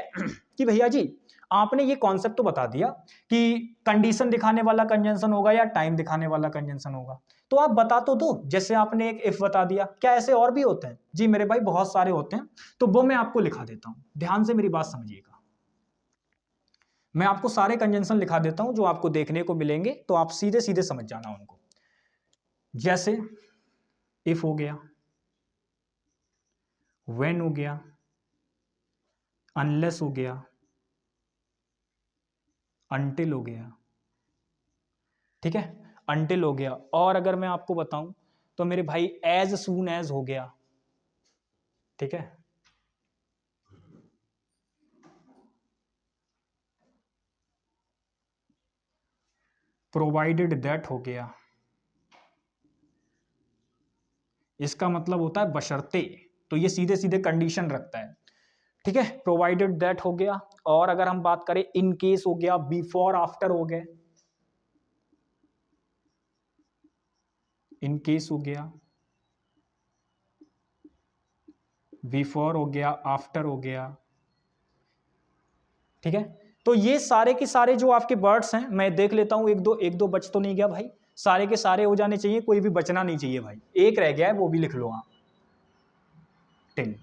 Speaker 1: कि भैया जी आपने ये कॉन्सेप्ट तो बता दिया कि कंडीशन दिखाने वाला कंजंक्शन होगा या टाइम दिखाने वाला कंजंक्शन होगा, तो आप बता तो दो। जैसे आपने एक इफ बता दिया, क्या ऐसे और भी होते हैं? जी मेरे भाई बहुत सारे होते हैं, तो वो मैं आपको लिखा देता हूं, ध्यान से मेरी बात समझिएगा। मैं आपको सारे कंजंक्शन लिखा देता हूं जो आपको देखने को मिलेंगे, तो आप सीधे सीधे समझ जाना उनको। जैसे इफ हो गया, व्हेन हो गया, अनलेस हो गया, अनटिल हो गया, ठीक है, अनटिल हो गया। और अगर मैं आपको बताऊं तो मेरे भाई एज सून एज हो गया, ठीक है, प्रोवाइडेड दैट हो गया। इसका मतलब होता है बशर्ते, तो ये सीधे सीधे कंडीशन रखता है, ठीक है, प्रोवाइडेड दैट हो गया। और अगर हम बात करें इन केस हो गया, बिफोर आफ्टर हो गए, इन केस हो गया, बिफोर हो गया, आफ्टर हो गया, ठीक है। तो ये सारे के सारे जो आपके वर्ड्स हैं, मैं देख लेता हूं, एक दो बच तो नहीं गया भाई, सारे के सारे हो जाने चाहिए, कोई भी बचना नहीं चाहिए भाई। एक रह गया है, वो भी लिख लो आप, टिल।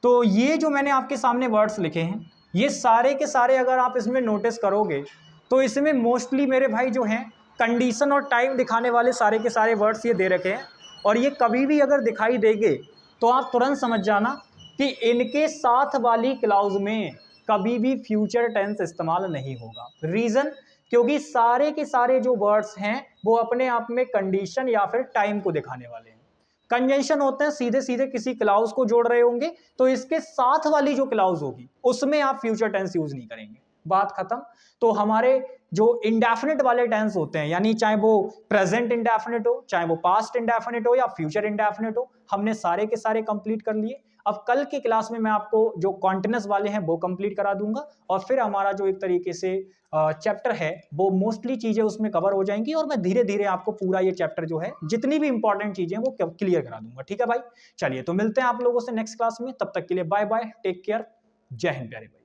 Speaker 1: तो ये जो मैंने आपके सामने वर्ड्स लिखे हैं, ये सारे के सारे अगर आप इसमें नोटिस करोगे तो इसमें मोस्टली मेरे भाई जो हैं कंडीशन और टाइम दिखाने वाले सारे के सारे वर्ड्स ये दे रखे हैं। और ये कभी भी अगर दिखाई देंगे तो आप तुरंत समझ जाना कि इनके साथ वाली क्लाउज में कभी भी फ्यूचर टेंस इस्तेमाल नहीं होगा। रीजन, क्योंकि सारे के सारे जो वर्ड्स हैं वो अपने आप में कंडीशन या फिर टाइम को दिखाने वाले हैं। कंजंक्शन होते हैं सीधे सीधे किसी क्लाउज को जोड़ रहे होंगे, तो इसके साथ वाली जो क्लाउज होगी उसमें आप फ्यूचर टेंस यूज नहीं करेंगे, बात खत्म। तो हमारे जो इंडेफिनिट वाले टेंस होते हैं, यानी चाहे वो प्रेजेंट इंडेफिनिट हो, चाहे वो पास्ट इंडेफिनिट हो या फ्यूचर इंडेफिनिट हो, हमने सारे के सारे कंप्लीट कर लिए। अब कल की क्लास में मैं आपको जो कॉन्टिन्यूस वाले हैं वो कंप्लीट करा दूंगा, और फिर हमारा जो एक तरीके से चैप्टर है वो मोस्टली चीजें उसमें कवर हो जाएंगी, और मैं धीरे धीरे आपको पूरा ये चैप्टर जो है जितनी भी इंपॉर्टेंट चीजें वो क्लियर करा दूंगा, ठीक है भाई। चलिए, तो मिलते हैं आप लोगों से नेक्स्ट क्लास में, तब तक के लिए बाय बाय, टेक केयर, जय हिंद प्यारे भाई।